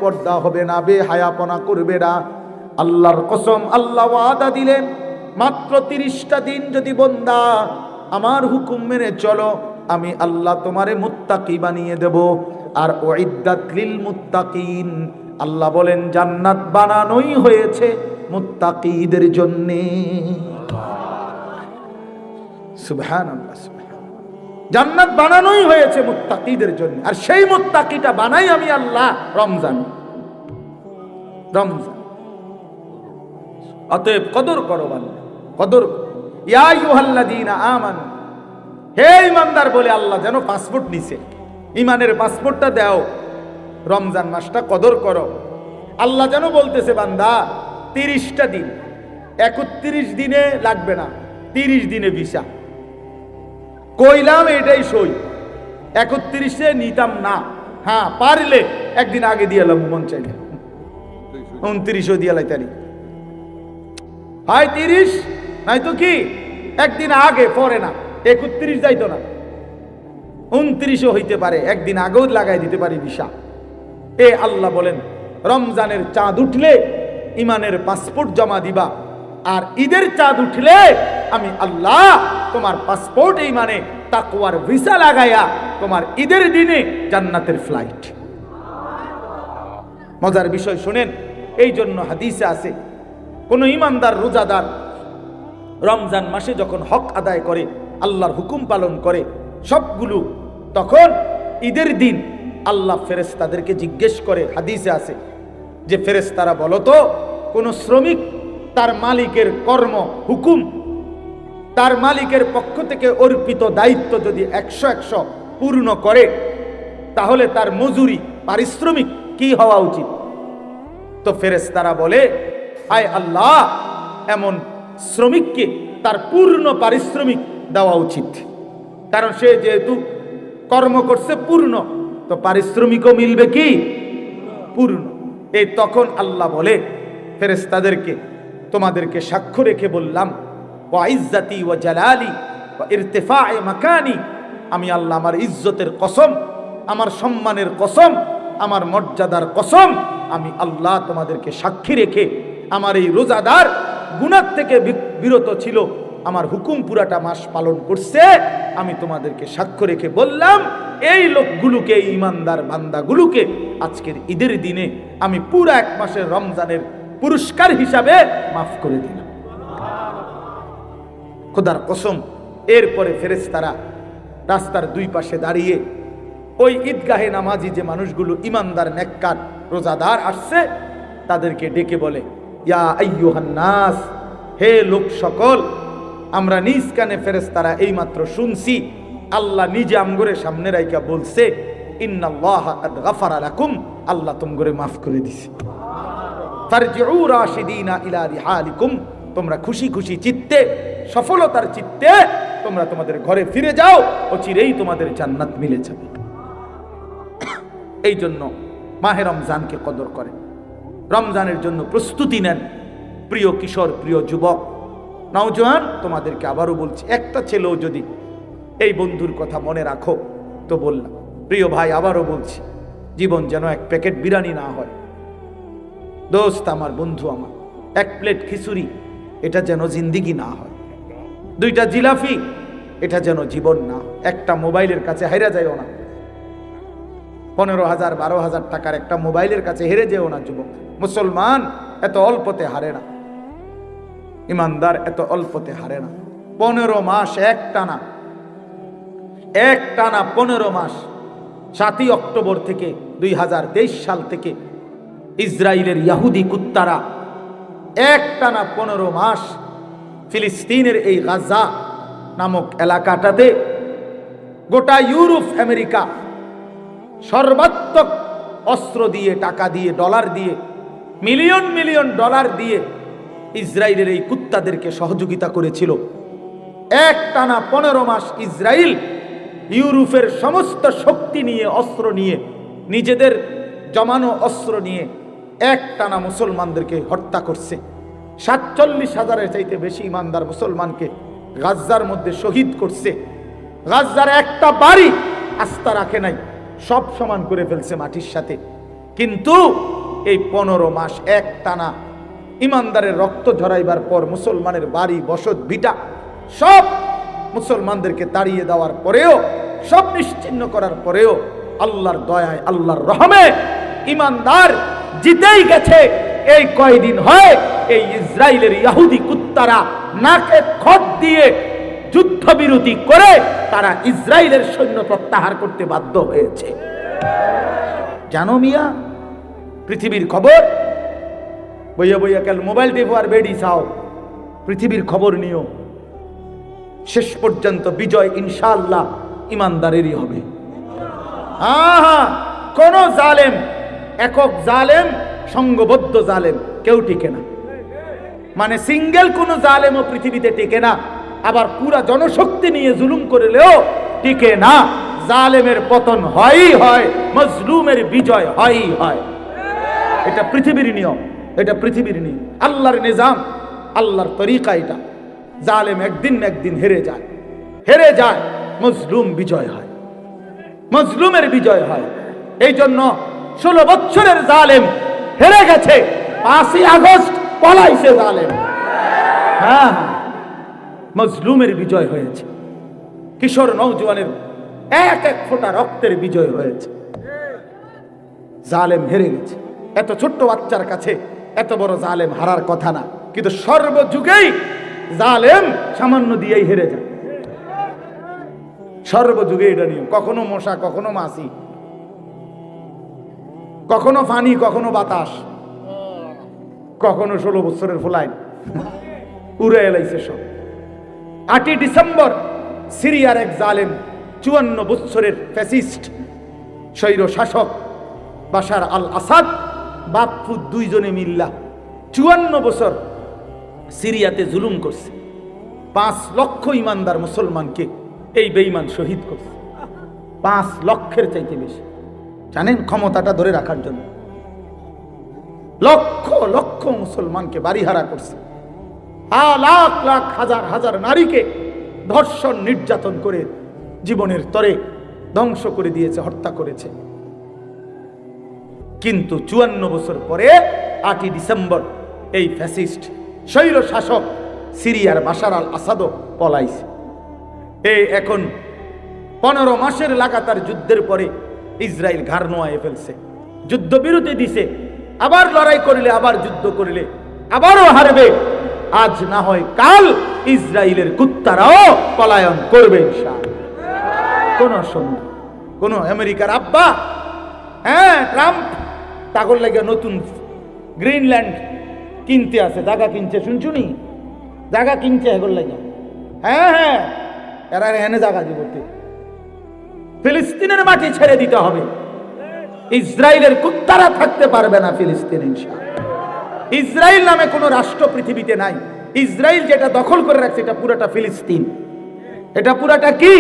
পর্দা হবে না, বেহায়াপনা করবে না। আল্লাহর কসম, আল্লাহ ওয়াদা দিলেন মাত্র 30টা দিন যদি বান্দা আমার হুকুম মেনে চলো, আমি আল্লাহ তোমারে মুত্তাকি বানিয়ে দেব। আর উইদ্দাত লিল মুত্তাকিন, আল্লাহ বলেন জান্নাত বানানোই হয়েছে মুত্তাকিদের জন্য। সুবহানাল্লাহ, জান্নাত বানানোই হয়েছে মুত্তাকিদের জন্য। আর সেই মুত্তাকিটা বানাই আমি আল্লাহ রমজান। অতএব কদর করো, কদর। ইয়া আইয়ুহাল্লাযীনা আমানু, হে ঈমানদার বলে আল্লাহ যেন পাসপোর্ট নিছে, ঈমানের পাসপোর্টটা দাও, রমজান মাসটা কদর করো। আল্লাহ যেন বলতেছে বান্দা 30টা দিন, 31 দিনে লাগবে না, 30 দিনে ভিসা। কইলাম এটাই সই, 31-এ নিতাম না। হ্যাঁ, পারলে একদিন আগে দিয়ে এলাম, মন চাইলে 29ও দিয়ে লাইতারি, হয় 30, নাই তো কি একদিন আগে, পরে না 31 যাইতো না, 29ও হইতে পারে, একদিন আগেও লাগাই দিতে পারি ভিসা। এ আল্লাহ বলেন রমজানের চাঁদ উঠলে ইমানের পাসপোর্ট জমা দিবা, আর ঈদের চাঁদ উঠলে আমি আল্লাহ তোমার পাসপোর্ট ইমানে তাকওয়ার ভিসা লাগাইয়া তোমার ঈদের দিনে জান্নাতের ফ্লাইট। মজার বিষয় শুনেন, এই জন্য হাদিসে আছে কোন ইমানদার রোজাদার রমজান মাসে যখন হক আদায় করে, আল্লাহর হুকুম পালন করে সবগুলো, তখন ঈদের দিন আল্লাহ ফেরেশতাদেরকে জিজ্ঞেস করে, হাদিসে আছে যে ফেরেশতারা বলো তো, কোন শ্রমিক তার মালিকের কর্ম হুকুম, তার মালিকের পক্ষ থেকে অর্পিত দায়িত্ব যদি 100 পূর্ণ করে, তাহলে তার মজুরি পারিশ্রমিক কি হওয়া উচিত? তো ফেরেশতারা বলে, আয় আল্লাহ, এমন শ্রমিককে তার পূর্ণ পারিশ্রমিক দেওয়া উচিত, কারণ সে যেহেতু কর্ম করছে পূর্ণ, তো পারিশ্রমিকও মিলবে কি পূর্ণ। এই তখন আল্লাহ বলে ফেরেশতাদেরকে, তোমাদেরকে সাক্ষ্য রেখে বললাম, ওয়া ইজ্জতি ওয়া জালালি ওয়া ইরতিফা'i মাকানি, আমি আল্লাহ আমার ইজ্জতের কসম, আমার সম্মানের কসম, আমার মর্যাদার কসম, আমি আল্লাহ তোমাদেরকে সাক্ষী রেখে আমার এই রোজাদার গুনাহ থেকে বিরত ছিল, আমার হুকুম পুরাটা মাস পালন করছে, আমি তোমাদেরকে সাক্ষ্য রেখে বললাম এই লোকগুলোকে, এই ঈমানদার বান্দাগুলোকে আজকের ঈদের দিনে আমি পুরা 1 মাসের রমজানের পুরস্কার হিসাবে মাফ করে দিলাম। খোদার কসম। এরপরে ফেরেশতারা রাস্তার 2 পাশে দাঁড়িয়ে ওই ঈদগাহে নামাজি যে মানুষগুলো ঈমানদার নেককার রোজাদার আসছে, তাদেরকে ডেকে বলে, ইয়া আইয়ুহান নাস, হে লোক সকল, আমরা নিজ কানে ফেরেশতারা এইমাত্র শুনছি আল্লাহ নিজে আমগরে সামনে রাইকা বলছে, ইন্নাল্লাহা কাদ গাফারা লাকুম, আল্লাহ তোমগরে মাফ করে দিছে। ফারজিউ রাশিদিনা ইলা রিহালিকুম, তোমরা খুশি খুশি চিত্তে, সফলতার চিত্তে তোমরা তোমাদের ঘরে ফিরে যাও, অচিরেই তোমাদের জান্নাত মিলে যাবে। এই জন্য মাহে রমজানকে কদর করেন, রমজানের জন্য প্রস্তুতি নেন। প্রিয় কিশোর, প্রিয় যুবক, নওজোয়ান, তোমাদেরকে আবারও বলছি, একটা ছেলেও যদি এই বন্ধুর কথা মনে রাখো তো বললাম। প্রিয় ভাই, আবারও বলছি, জীবন যেন 1 প্যাকেট বিরিয়ানি না হয়। দোস্ত আমার, বন্ধু আমার, 1 প্লেট খিচুড়ি, এটা যেন জিন্দিগি না হয়। 2টা জিলাপি, এটা যেন জীবন না। একটা মোবাইলের কাছে হেরে যায়ও না। 15,000 12,000 টাকার একটা মোবাইলের কাছে হেরে যেও না যুবক। মুসলমান এত অল্পতে হারে না, ইমানদার এত অল্পতে হারে না। 15 মাস একটানা 15 মাস, 7ই অক্টোবর থেকে 2023 সাল থেকে ইসরায়েলের ইহুদি কুত্তারা একটানা 15 মাস ফিলিস্তিনের এই গাজা নামক এলাকাটাতে গোটা ইউরোপ, আমেরিকা সর্বাত্মক অস্ত্র দিয়ে, টাকা দিয়ে, ডলার দিয়ে, মিলিয়ন মিলিয়ন ডলার দিয়ে ইসরায়েলের এই কুত্তাদেরকে সহযোগিতা করেছিল। একটানা 15 মাস ইসরায়েল ইউরোপের সমস্ত শক্তি নিয়ে, অস্ত্র নিয়ে, নিজেদের জমানো অস্ত্র নিয়ে একটানা মুসলমানদেরকে হত্যা করছে। 47,000-এর চাইতে বেশি ইমানদার মুসলমানকে গাজ্জার মধ্যে শহীদ করছে। গাজ্জার একটা বাড়ি আস্থা রাখে নাই, সব সমান করে ফেলছে মাটির সাথে। কিন্তু এই 15 মাস এক টানা ইমানদারের রক্ত ঝরাইবার পর মুসলমানের বাড়ি বসত ভিটা সব মুসলমানদেরকে তাড়িয়ে দেওয়ার পরেও, সব নিশ্চিহ্ন করার পরেও আল্লাহর দয়ায়, আল্লাহর রহমে ইমানদার জিতেই গেছে। এই কয়দিন হয় এই ইসরায়েলের ইহুদি কুত্তারা নাকে খত দিয়ে যুদ্ধবিরতি করে তারা ইসরায়েলের সৈন্য প্রত্যাহার করতে বাধ্য হয়েছে। জানো মিয়া, পৃথিবীর খবর বইয়া বইয়া কাল মোবাইল টেপো আর বেডি চাও, পৃথিবীর খবর নিও। শেষ পর্যন্ত বিজয় ইনশাআল্লাহ ইমানদারেরই হবে। কোন জালেম, একক জালেম, সংঘবদ্ধ জালেম কেউ টিকে না। মানে সিঙ্গেল কোন জালেমও পৃথিবীতে টিকে না। আবার পুরা জনশক্তি নিয়ে জুলুম করলেও টিকে না। জালেমের পতন হয়ই হয়, মজলুমের বিজয় হয়ই হয়। এটা পৃথিবীর নিয়ম, এটা পৃথিবীর নিয়ম, আল্লাহর নিজাম, আল্লাহর তরিকা এটা। জালেম একদিন না একদিন হেরে যায়, হেরে যায়, মজলুম বিজয় হয়, মজলুমের বিজয় হয়। এই জন্য 16 বছরের জালেম হেরে গেছে, 5ই আগস্ট পলাইছে জালেম। হ্যাঁ, মজলুমের বিজয় হয়েছে, কিশোর নওজোয়ানের এক এক ফোঁটা রক্তের বিজয় হয়েছে। জালেম হেরে গেছে। এত ছোট্ট বাচ্চার কাছে এত বড় জালেম হারার কথা না, কিন্তু সর্বযুগেই জালেম সামান্য দিয়েই হেরে যায়। সর্বযুগে এটা নিয়ম। কখনো মশা, কখনো মাছি, কখনো পানি, কখনো বাতাস, কখনো 16 বছরের ফলাইন উড়ে এলাইছে সব। 8ই ডিসেম্বর সিরিয়ার এক জালেম 54 বছরের ফ্যাসিস্ট স্বৈর শাসক বাশার আল আসাদ বাপ্পু দুইজনে মিল্লা 54 বছর সিরিয়াতে জুলুম করছে। 5 লক্ষ ইমানদার মুসলমানকে এই বেঈমান শহীদ করছে। 5 লক্ষের চাইতে বেশি। জানেন, ক্ষমতাটা ধরে রাখার জন্য লক্ষ লক্ষ মুসলমানকে বাড়িহারা করছে। লাখ লাখ হাজার হাজার নারীকে ধর্ষণ নির্যাতন করে জীবনের তরে ধ্বংস করে দিয়েছে, হত্যা করেছে। কিন্তু 54 বছর পরে 8ই ডিসেম্বর এই ফ্যাসিস্ট স্বৈর শাসক সিরিয়ার বাশার আল আসাদও পলাইছে। এই এখন 15 মাসের লাগাতার যুদ্ধের পরে ইসরায়েল ঘাড় নোয়ায় ফেলছে, যুদ্ধবিরতি দিছে। আবার লড়াই করলে, আবার যুদ্ধ করলে আবারও হারবে। আজ না হয় কাল ইসরায়েলের কুত্তারাও পলায়ন করবে ইনশাআল্লাহ। কোন সন্দেহ, কোন আমেরিকার আব্বা, হ্যাঁ ট্রাম্প তাগর লাগে নতুন গ্রিনল্যান্ড কিনতে আছে, জায়গা কিনছে, শুনছুনি জায়গা কিনছে এগুলো লাগে। হ্যাঁ হ্যাঁ, এরা এখানে জায়গা দিব, ফিলিস্তিনের মাটি ছেড়ে দিতে হবে। ইসরায়েলের কুত্তারা থাকতে পারবে না ফিলিস্তিন ইনশাআল্লাহ। ইসরায়েল নামে কোন রাষ্ট্র পৃথিবীতে নাই। ইসরায়েল যেটা দখল করে রাখছে এটা পুরাটা ফিলিস্তিন। এটা পুরাটা কি?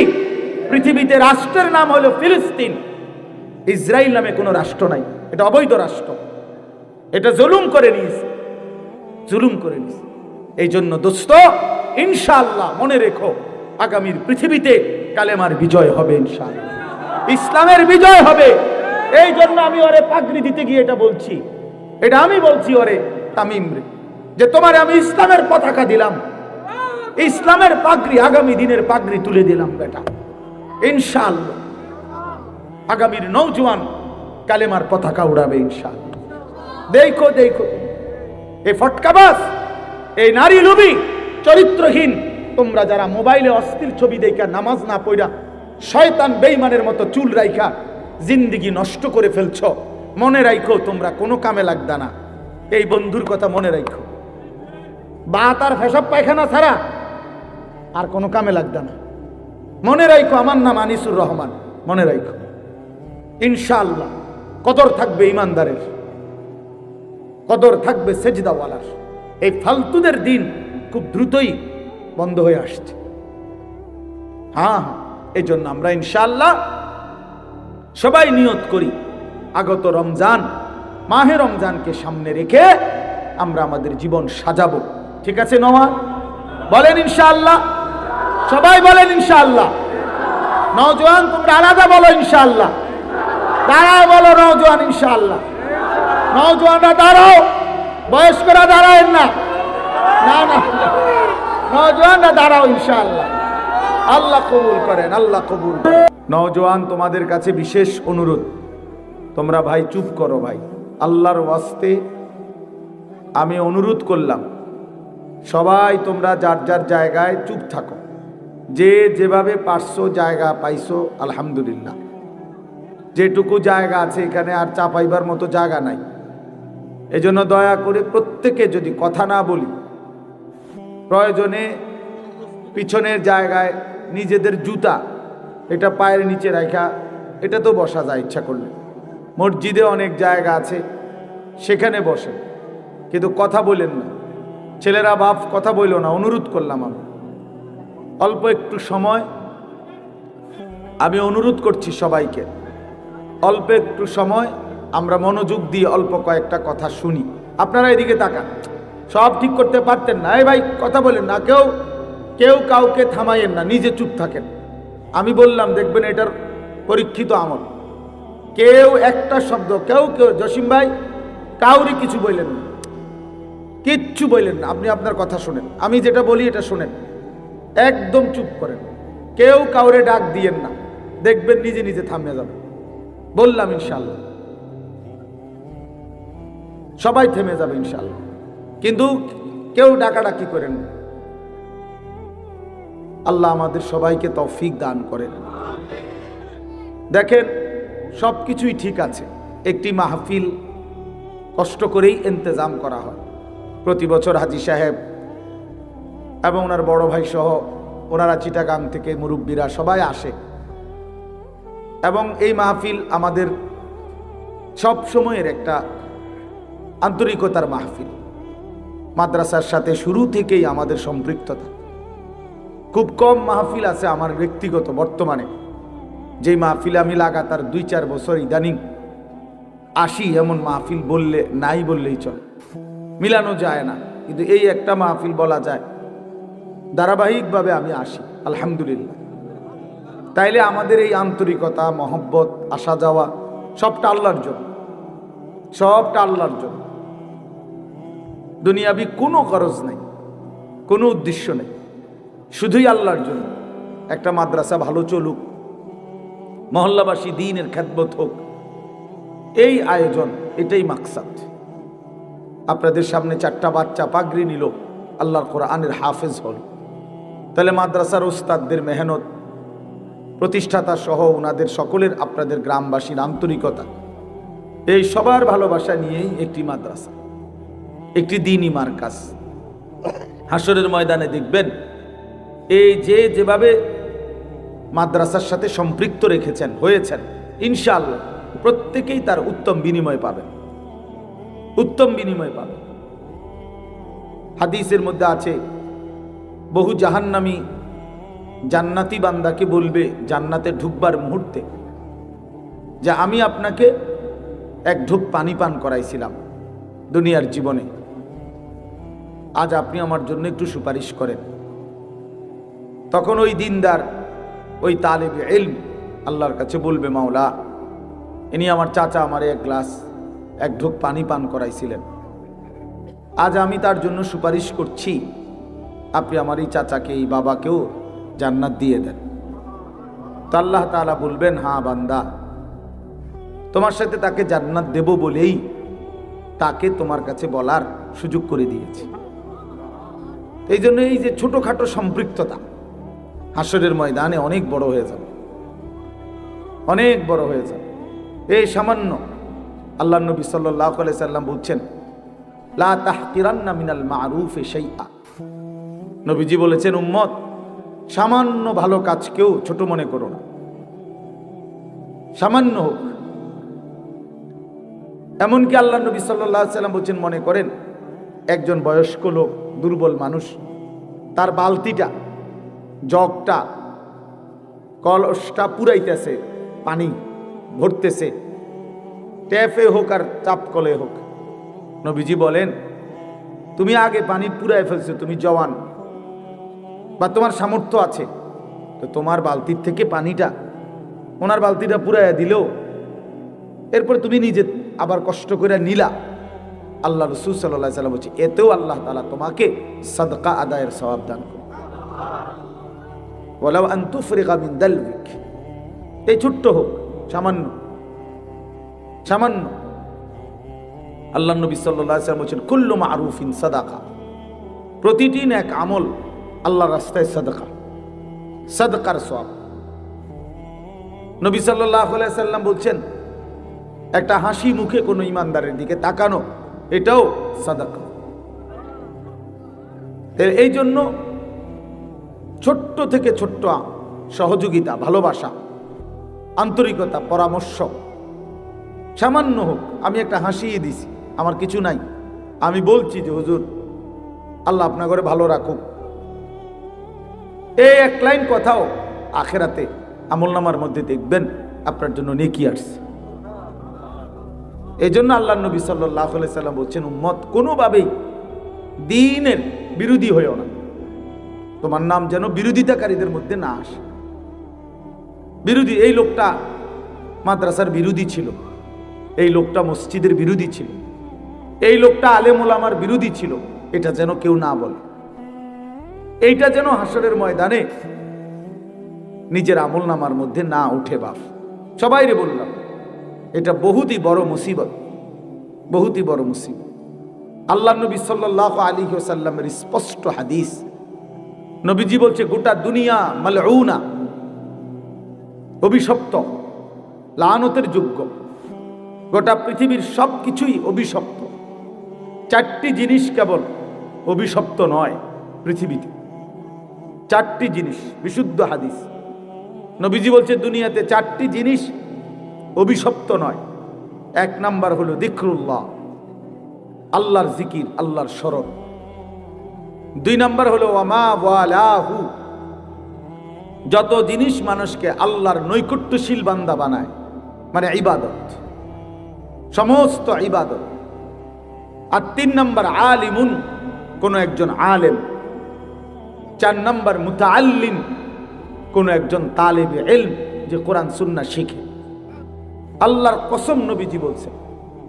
পৃথিবীতে রাষ্ট্রের নাম হলো ফিলিস্তিন। ইসরায়েল নামে কোনো রাষ্ট্র নাই, এটা অবৈধ রাষ্ট্র। এটা জুলুম করে নিয়েছে, জুলুম করে নিয়েছে। এই জন্য দোস্ত, ইনশাআল্লাহ মনে রেখো, আগামীর পৃথিবীতে কালেমার বিজয় হবে ইনশাআল্লাহ, ইসলামের বিজয় হবে। এই জন্য আমি ওরে পাগড়ি দিতে গিয়ে এটা বলছি, এটা আমি বলছি ওরে তামিম রে, যে তোমার আমি ইসলামের পতাকা দিলাম, ইসলামের পাগড়ি, আগামী দিনের পাগড়ি তুলে দিলাম বেটা। ইনশাআল্লাহ আগামীর নওজোয়ান কালেমার পতাকা উড়াবে ইনশাআল্লাহ। দেখো দেখো, এই ফটকাবাজ, এই নারী লোভী, চরিত্রহীন তোমরা যারা মোবাইলে অস্থির ছবি দেখা নামাজ না পড়া শয়তান বেঈমানের মতো চুল রাইখা জিন্দেগি নষ্ট করে ফেলছ, মনে রাখো তোমরা কোনো কামে লাগবে না। এই বন্ধুর কথা মনে রাখো, বাত আর পেশাব পায়খানা ছাড়া আর কোনো কামে লাগবে না। মনে রাখো আমার নাম আনিসুর রহমান, মনে রাখো। ইনশাআল্লাহ কদর থাকবে ইমানদারের, কদর থাকবে সেজদাওয়ালার। এই ফালতুদের দিন খুব দ্রুতই বন্ধ হয়ে আসছে। হ্যাঁ, এই জন্য আমরা ইনশাআল্লাহ সবাই নিয়ত করি, আগত রমজান, মাহে রমজানকে সামনে রেখে আমরা আমাদের জীবন সাজাবো। ঠিক আছে নোয়া? বলেন ইনশাআল্লাহ, সবাই বলেন ইনশাআল্লাহ। নওজোয়ান তোমরা আলাদা বলো ইনশাআল্লাহ, দাঁড়ায় বলো নওজোয়ান ইনশাআল্লাহ। নওজোয়ানরা দাঁড়াও, বয়স্করা দাঁড়ায়েন না, না না, নওজোয়ানরা দাঁড়াও ইনশাআল্লাহ। আল্লাহ কবুল করেন, আল্লাহ কবুল করেন। নওজোয়ান, তোমাদের কাছে বিশেষ অনুরোধ, তোমরা ভাই চুপ করো ভাই, আল্লাহর ওয়াস্তে আমি অনুরোধ করলাম, সবাই তোমরা যার যার জায়গায় চুপ থাকো। যে যেভাবে পারছো জায়গা পাইছো আলহামদুলিল্লাহ, যেটুকু জায়গা আছে এখানে আর চাপাইবার মতো জায়গা নাই। এজন্য দয়া করে প্রত্যেকে যদি কথা না বলি, প্রয়োজনে পিছনের জায়গায় নিজেদের জুতা এটা পায়ের নিচে রাখা, এটা তো বসা যায় ইচ্ছা করলে। মসজিদে অনেক জায়গা আছে, সেখানে বসে, কিন্তু কথা বলেন না। ছেলেরা বাপ কথা বইল না, অনুরোধ করলাম আমি। অল্প একটু সময় আমি অনুরোধ করছি সবাইকে, অল্প একটু সময় আমরা মনোযোগ দিয়ে অল্প কয়েকটা কথা শুনি। আপনারা এদিকে তাকান, সব ঠিক করতে পারতেন না, এই ভাই কথা বলেন না, কেউ কেউ কাউকে থামাইয়েন না, নিজে চুপ থাকেন। আমি বললাম দেখবেন এটার পরীক্ষিত আমল। কেউ একটা শব্দ, কেউ জসিম ভাই কাউরি কিছু বললেন না, কিচ্ছু বললেন না, আপনি আপনার কথা শুনেন, আমি যেটা বলি এটা শুনেন, একদম চুপ করেন। কেউ কাউরে ডাক দিয়েন না, দেখবেন নিজে নিজে থামিয়ে যাবে। বললাম ইনশাআল্লাহ সবাই থেমে যাবে ইনশাআল্লাহ, কিন্তু কেউ ডাকাডাকি করেন না। আল্লাহ আমাদের সবাইকে তৌফিক দান করেন। দেখেন সবকিছুই ঠিক আছে, একটি মাহফিল কষ্ট করেই ইন্তজাম করা হয়। প্রতি বছর হাজী সাহেব এবং ওনার বড় ভাই সহ ওনারা চিটাগাং থেকে মুরব্বীরা সবাই আসে, এবং এই মাহফিল আমাদের সব সময়ের একটা আন্তরিকতার মাহফিল। মাদ্রাসার সাথে শুরু থেকেই আমাদের সম্পৃক্ততা। খুব কম মাহফিল আছে আমার ব্যক্তিগত বর্তমানে, যেই মাহফিলে আমি লাগাতার 2-4 বছর ইদানিং আসি, এমন মাহফিল বললে নাই বললেই চলে, মিলানো যায় না। কিন্তু এই একটা মাহফিল বলা যায় ধারাবাহিকভাবে আমি আসি আলহামদুলিল্লাহ। তাইলে আমাদের এই আন্তরিকতা, মহব্বত, আসা যাওয়া সবটা আল্লাহর জন্য, সবটা আল্লাহর জন্য। দুনিয়াবি কোনো খরচ নেই, কোনো উদ্দেশ্য নেই, শুধুই আল্লাহর জন্য। একটা মাদ্রাসা ভালো চলুক, মহল্লাবাসী দ্বীনের খেদমত হোক, এই আয়োজন, এটাই মাকসাদ। আপনাদের সামনে 4টা বাচ্চা পাগড়ি নিল, আল্লাহর কোরআনের হাফেজ হল, তাহলে মাদ্রাসার ওস্তাদদের মেহনত, প্রতিষ্ঠাতা সহ ওনাদের সকলের, আপনাদের গ্রামবাসীর আন্তরিকতা, এই সবার ভালোবাসা নিয়েই একটি মাদ্রাসা, একটি দ্বীনি মার্কাজ। হাসরের ময়দানে দেখবেন এই যে যেভাবে মাদ্রাসার সাথে সম্পৃক্ত রেখেছেন হয়েছেন, ইনশাআল্লাহ প্রত্যেকেই তার উত্তম বিনিময় পাবেন, উত্তম বিনিময় পাবেন। হাদিসের মধ্যে আছে, বহু জাহান্নামী জান্নাতি বান্দাকে বলবে জান্নাতে ঢুকবার মুহূর্তে, যে আমি আপনাকে এক ঢোক পানি পান করাইছিলাম দুনিয়ার জীবনে, আজ আপনি আমার জন্য একটু সুপারিশ করেন। তখন ওই দিনদার, ওই তালেবে ইলম আল্লাহর কাছে বলবে, মাওলা ইনি আমার চাচা আমারে এক ঢোক পানি পান করাইছিলেন, আজ আমি তার জন্য সুপারিশ করছি, আপনি আমার এই চাচাকে, এই বাবাকেও জান্নাত দিয়ে দেন। তো আল্লাহ তাআলা বলবেন, হ্যাঁ বান্দা, তোমার সাথে তাকে জান্নাত দেব বলেই তাকে তোমার কাছে বলার সুযোগ করে দিয়েছি। এই জন্য এই যে ছোটখাটো সম্পৃক্ততা হাসরের ময়দানে অনেক বড় হয়ে যাবে, অনেক বড় হয়ে যাবে। এই সামান্য, আল্লাহ নবী সাল্লাল্লাহু আলাইহি সাল্লাম বলছেন, লা তাহকিরান্না মিনাল মারুফি শাইআ। নবীজি বলেছেন, উম্মত সামান্য ভালো কাজকেও ছোট মনে করো না, সামান্য হোক। এমনকি আল্লাহ নবী সাল্লাল্লাহু আলাইহি সাল্লাম বলছেন, মনে করেন একজন বয়স্ক লোক, দুর্বল মানুষ, তার বালতিটা, জগটা, কলসটা পুরাইতেছে, পানি ভরতেছে, ট্যাপে হোক আর চাপ কলে হোক। নবীজি বলেন, তুমি আগে পানি পুরাই ফেলছো, তুমি জওয়ান বা তোমার সামর্থ্য আছে, তো তোমার বালতির থেকে পানিটা ওনার বালতিটা পুরাইয়া দিলেও এরপর তুমি নিজে আবার কষ্ট করে নিলা, আল্লাহ রাসূল সাল্লাল্লাহু আলাইহি ওয়াসাল্লাম বলছে এতেও আল্লাহ তাআলা তোমাকে সাদকা আদায়ের সওয়াব দান করবে। ওয়ালাউ আন তুফরিগা মিন দালবিক, এই ছোট্ট হোক, সামান্য সামান্য। আল্লাহ নবী সাল্লাল্লাহু আলাইহি ওয়াসাল্লাম বলেন কুল্লু মারুফিন সাদাকা, প্রতিটি নেক আমল আল্লাহর রাস্তায় সাদকা, সাদকার সওয়াব। নবী সাল্লাল্লাহু আলাইহি ওয়াসাল্লাম বলছেন একটা হাসি মুখে কোনো ইমানদারের দিকে তাকানো, এটাও সাদাকা। এই জন্য ছোট্ট থেকে ছোট্ট সহযোগিতা, ভালোবাসা, আন্তরিকতা, পরামর্শ সামান্য হোক, আমি একটা হাসিয়ে দিছি, আমার কিছু নাই, আমি বলছি যে হুজুর আল্লাহ আপনার ঘরে ভালো রাখুক, এই এক লাইন কথাও আখেরাতে আমলনামার মধ্যে দেখবেন আপনার জন্য নেকি আসছে। এই জন্য আল্লাহ নবী সাল্লাল্লাহু আলাইহি সাল্লাম বলছেন উম্মত কোনোভাবেই দ্বীনের বিরোধী হইও না, তোমার নাম যেন বিরোধিতাকারীদের মধ্যে না আসে। বিরোধী, এই লোকটা মাদ্রাসার বিরোধী ছিল, এই লোকটা মসজিদের বিরোধী ছিল, এই লোকটা আলেম ওলামার বিরোধী ছিল, এটা যেন কেউ না বলে। এইটা যেন হাসরের ময়দানে নিজের আমলনামার মধ্যে না উঠে। বাপ সবাইরে বললাম, এটা বহুতই বড় মুসিবত, বহুতই বড় মুসিবত। আল্লাহ নবী সাল্লাল্লাহু আলাইহি ওয়াসাল্লামের স্পষ্ট হাদিস, নবীজি বলছে গোটা দুনিয়া মালউনা, অভিশপ্ত, লানতের যোগ্য, গোটা পৃথিবীর সব কিছুই অভিশপ্ত। চারটি জিনিস কেবল অভিশপ্ত নয় পৃথিবীতে, চারটি জিনিস, বিশুদ্ধ হাদিস। নবীজি বলছে দুনিয়াতে চারটি জিনিস অভিশপ্ত নয়। এক নাম্বার হলো যিকরুল্লাহ, আল্লাহর জিকির, আল্লাহর স্মরণ। দুই নাম্বার হলো ওয়ামা ওয়ালাহু, যত জিনিস মানুষকে আল্লাহর নৈকট্যশীল বান্দা বানায়, মানে ইবাদত, সমস্ত ইবাদত। আর তিন নাম্বার আলিমুন, কোন একজন আলেম। চার নাম্বার মুতাআল্লিম, কোন একজন তালেবে ইলম, যে কোরআন সুন্নাহ শিখে। আল্লাহর কসম নবীজি বলছেন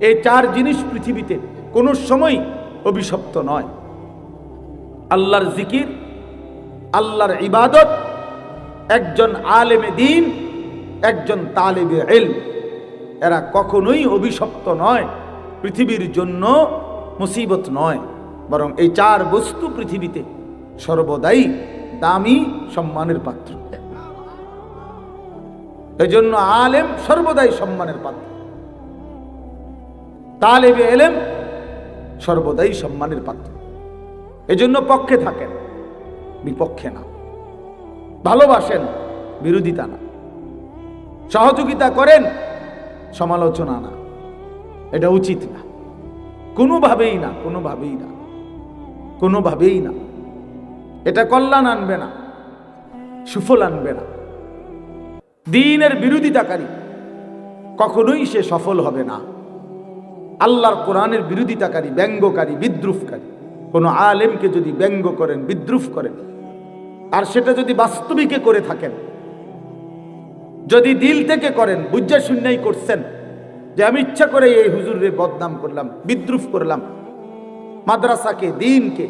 এই চার জিনিস পৃথিবীতে কোনো সময় অভিশপ্ত নয়। আল্লাহর জিকির, আল্লাহর ইবাদত, একজন আলেমে দ্বীন, একজন তালেবে ইলম, এরা কখনোই অভিশপ্ত নয়, পৃথিবীর জন্য মুসিবত নয়, বরং এই চার বস্তু পৃথিবীতে সর্বদাই দামি, সম্মানের পাত্র। এই জন্য আলেম সর্বদাই সম্মানের পাত্র, তালেবে ইলম সর্বদাই সম্মানের পাত্র। এজন্য পক্ষে থাকেন, বিপক্ষে না। ভালোবাসেন, বিরোধিতা না। সহযোগিতা করেন, সমালোচনা না। এটা উচিত না, কোনোভাবেই না, কোনোভাবেই না, কোনোভাবেই না। এটা কল্যাণ আনবে না, সুফল আনবে না। দ্বীনের বিরোধিতাকারী কখনোই সে সফল হবে না। আল্লাহর কোরআনের বিরোধিতাকারী, ব্যঙ্গকারী, বিদ্রুপকারী কোন আলেমকে যদি ব্যঙ্গ করেন, বিদ্রুপ করেন, আর সেটা যদি বাস্তবিকে করে থাকেন, যদি দিল থেকে করেন, বুঝা শুনাই করছেন যে আমি ইচ্ছা করে এই হুজুরের বদনাম করলাম, বিদ্রুপ করলাম, মাদ্রাসাকে, দ্বীনকে,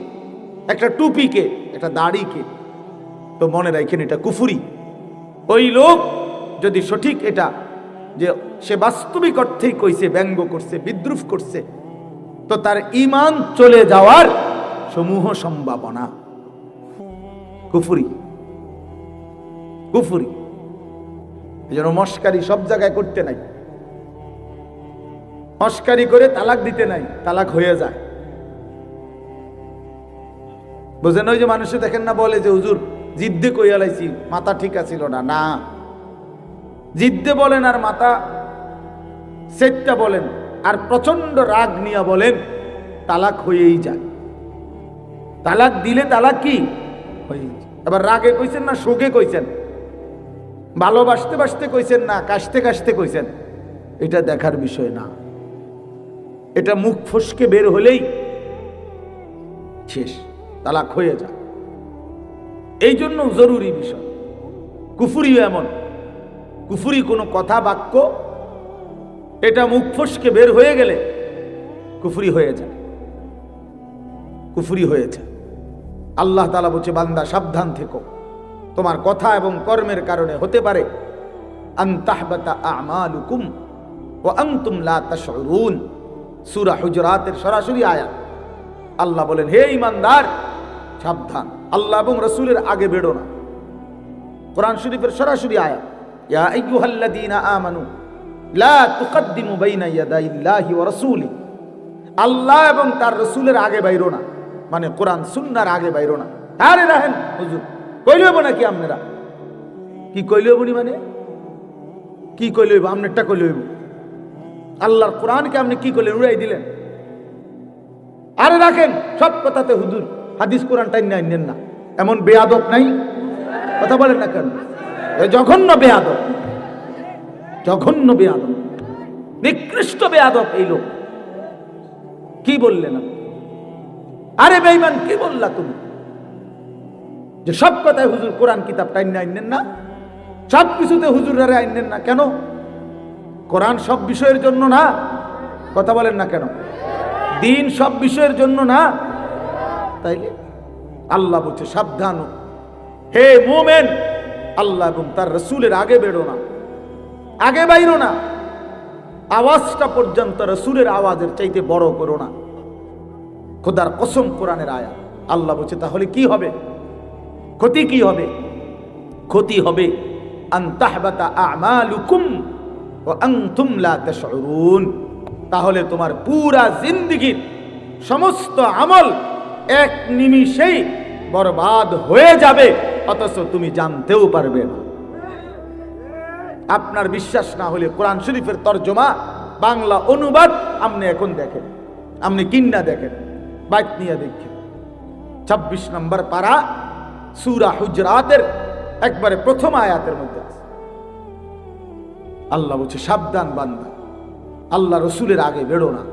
একটা টুপিকে, একটা দাড়িকে, তো মনে রাখেন এটা কুফরি। ওই লোক যদি সঠিক এটা যে সে বাস্তবিক অর্থেই কইছে, ব্যঙ্গ করছে, বিদ্রুপ করছে, তো তার ঈমান চলে যাওয়ার সমূহ সম্ভাবনা। কুফরি, কুফরি। এই জন্য মস্কারি সব জায়গায় করতে নাই, মস্কারি করে তালাক দিতে নাই, তালাক হয়ে যায়। বুঝেন? ওই যে মানুষে দেখেন না, বলে যে হুজুর জিদ্দে কইয়া লাইছি, মাথা ঠিক আছিল না। না, জিদ্দে বলেন আর মাথা সেটটা বলেন আর প্রচন্ড রাগ নিয়ে বলেন, তালাক হয়েই যায়। তালাক দিলে তালাক কি হয়েই যায়। এবার রাগে কইছেন না শোকে কইছেন, ভালোবাসতে বাসতে কইছেন না কাশতে কাশতে কইছেন, এটা দেখার বিষয় না। এটা মুখ ফসকে বের হলেই শেষ, তালাক হয়ে যায়। এই জন্য জরুরি বিষয়। কুফুরি এমন, কুফুরি কোনো কথা বাক্য এটা মুখ ফসকে বের হয়ে গেলে কুফরি হয়ে যায়, কুফরি হয়েছে। আল্লাহ তাআলা বলছে, বান্দা সাবধান থেকো, তোমার কথা এবং কর্মের কারণে হতে পারে আন তাহবাতা আমালুকুম ওয়া আনতুম লা তাশউরুন। সূরা হুজুরাতের সরাসরি আয়াত। আল্লাহ বলেন, হে ঈমানদার সাবধান, আল্লাহ এবং রাসূলের আগে বেরো না। কোরআন শরীফের সরাসরি আয়াত, ইয়া আইয়ুহাল্লাযীনা আমানু লা তুকদ্দিমু বাইনা ইয়াদাইল্লাহি ওয়া রাসূলিহি। আল্লাহ এবং তার রাসূলের আগে বাইরো না, মানে কোরআন সুন্নাহর আগে বাইরো না। আরে রাহেন হুজুর, কইলে হইব নাকি আপনারা? কি কইলে হইব নি, মানে কি কইলে হইব? আপনারটা কইলে হইব? আল্লাহর কোরআনকে আপনি কি করলেন? উড়াই দিলেন। আরে রাখেন, সব কথাতে হুজুর হাদিস কোরআন টাইম নেন না, এমন বেয়াদব নাই? কথা বলেন না কেন? জঘন্য বেয়াদব, জঘন্য বেয়াদব, নিকৃষ্ট বেয়াদব এই লোক। কি বললেন? আরে বেঈমান, কি বললা তুমি যে সব কথায় হুজুর কোরআন কিতাব টাইম আইনেন না, সব কিছুতে হুজুরারে আইনেন না? কেন? কোরআন সব বিষয়ের জন্য না। কথা বলেন না কেন? দিন সব বিষয়ের জন্য না। তাইলে আল্লাহ বলছে, সাবধান হে মুমিন, আল্লাহ এবং তার রাসূলের আগে বেরো না, আগে বাইরো না। আওয়াজটা পর্যন্ত রাসূলের আওয়াজের চাইতে বড় করো না। খোদার কসম, কোরআনের আয়াত। আল্লাহ বলছে, তাহলে কি হবে? ক্ষতি কি হবে? ক্ষতি হবে আন তাহবাতা আমালুকুম ওয়া আনতুম লা তাশউরুন। তাহলে তোমার পুরা জিন্দেগীর সমস্ত আমল এক নিমিষেই বরবাদ হয়ে যাবে, অথচ তুমি জানতেও পারবে না। আপনার বিশ্বাস না হলে কোরআন শরীফের তরজমা বাংলা অনুবাদ আপনি এখন দেখেন, আপনি কিন্না দেখেন, বাইত নিয়ে দেখেন। 26 নম্বর পারা সূরা হুজরাতের একবারে প্রথম আয়াতের মধ্যে আছে। আল্লাহ বলছে, সাবধান বান্দা, আল্লাহ রসুলের আগে বেরো না।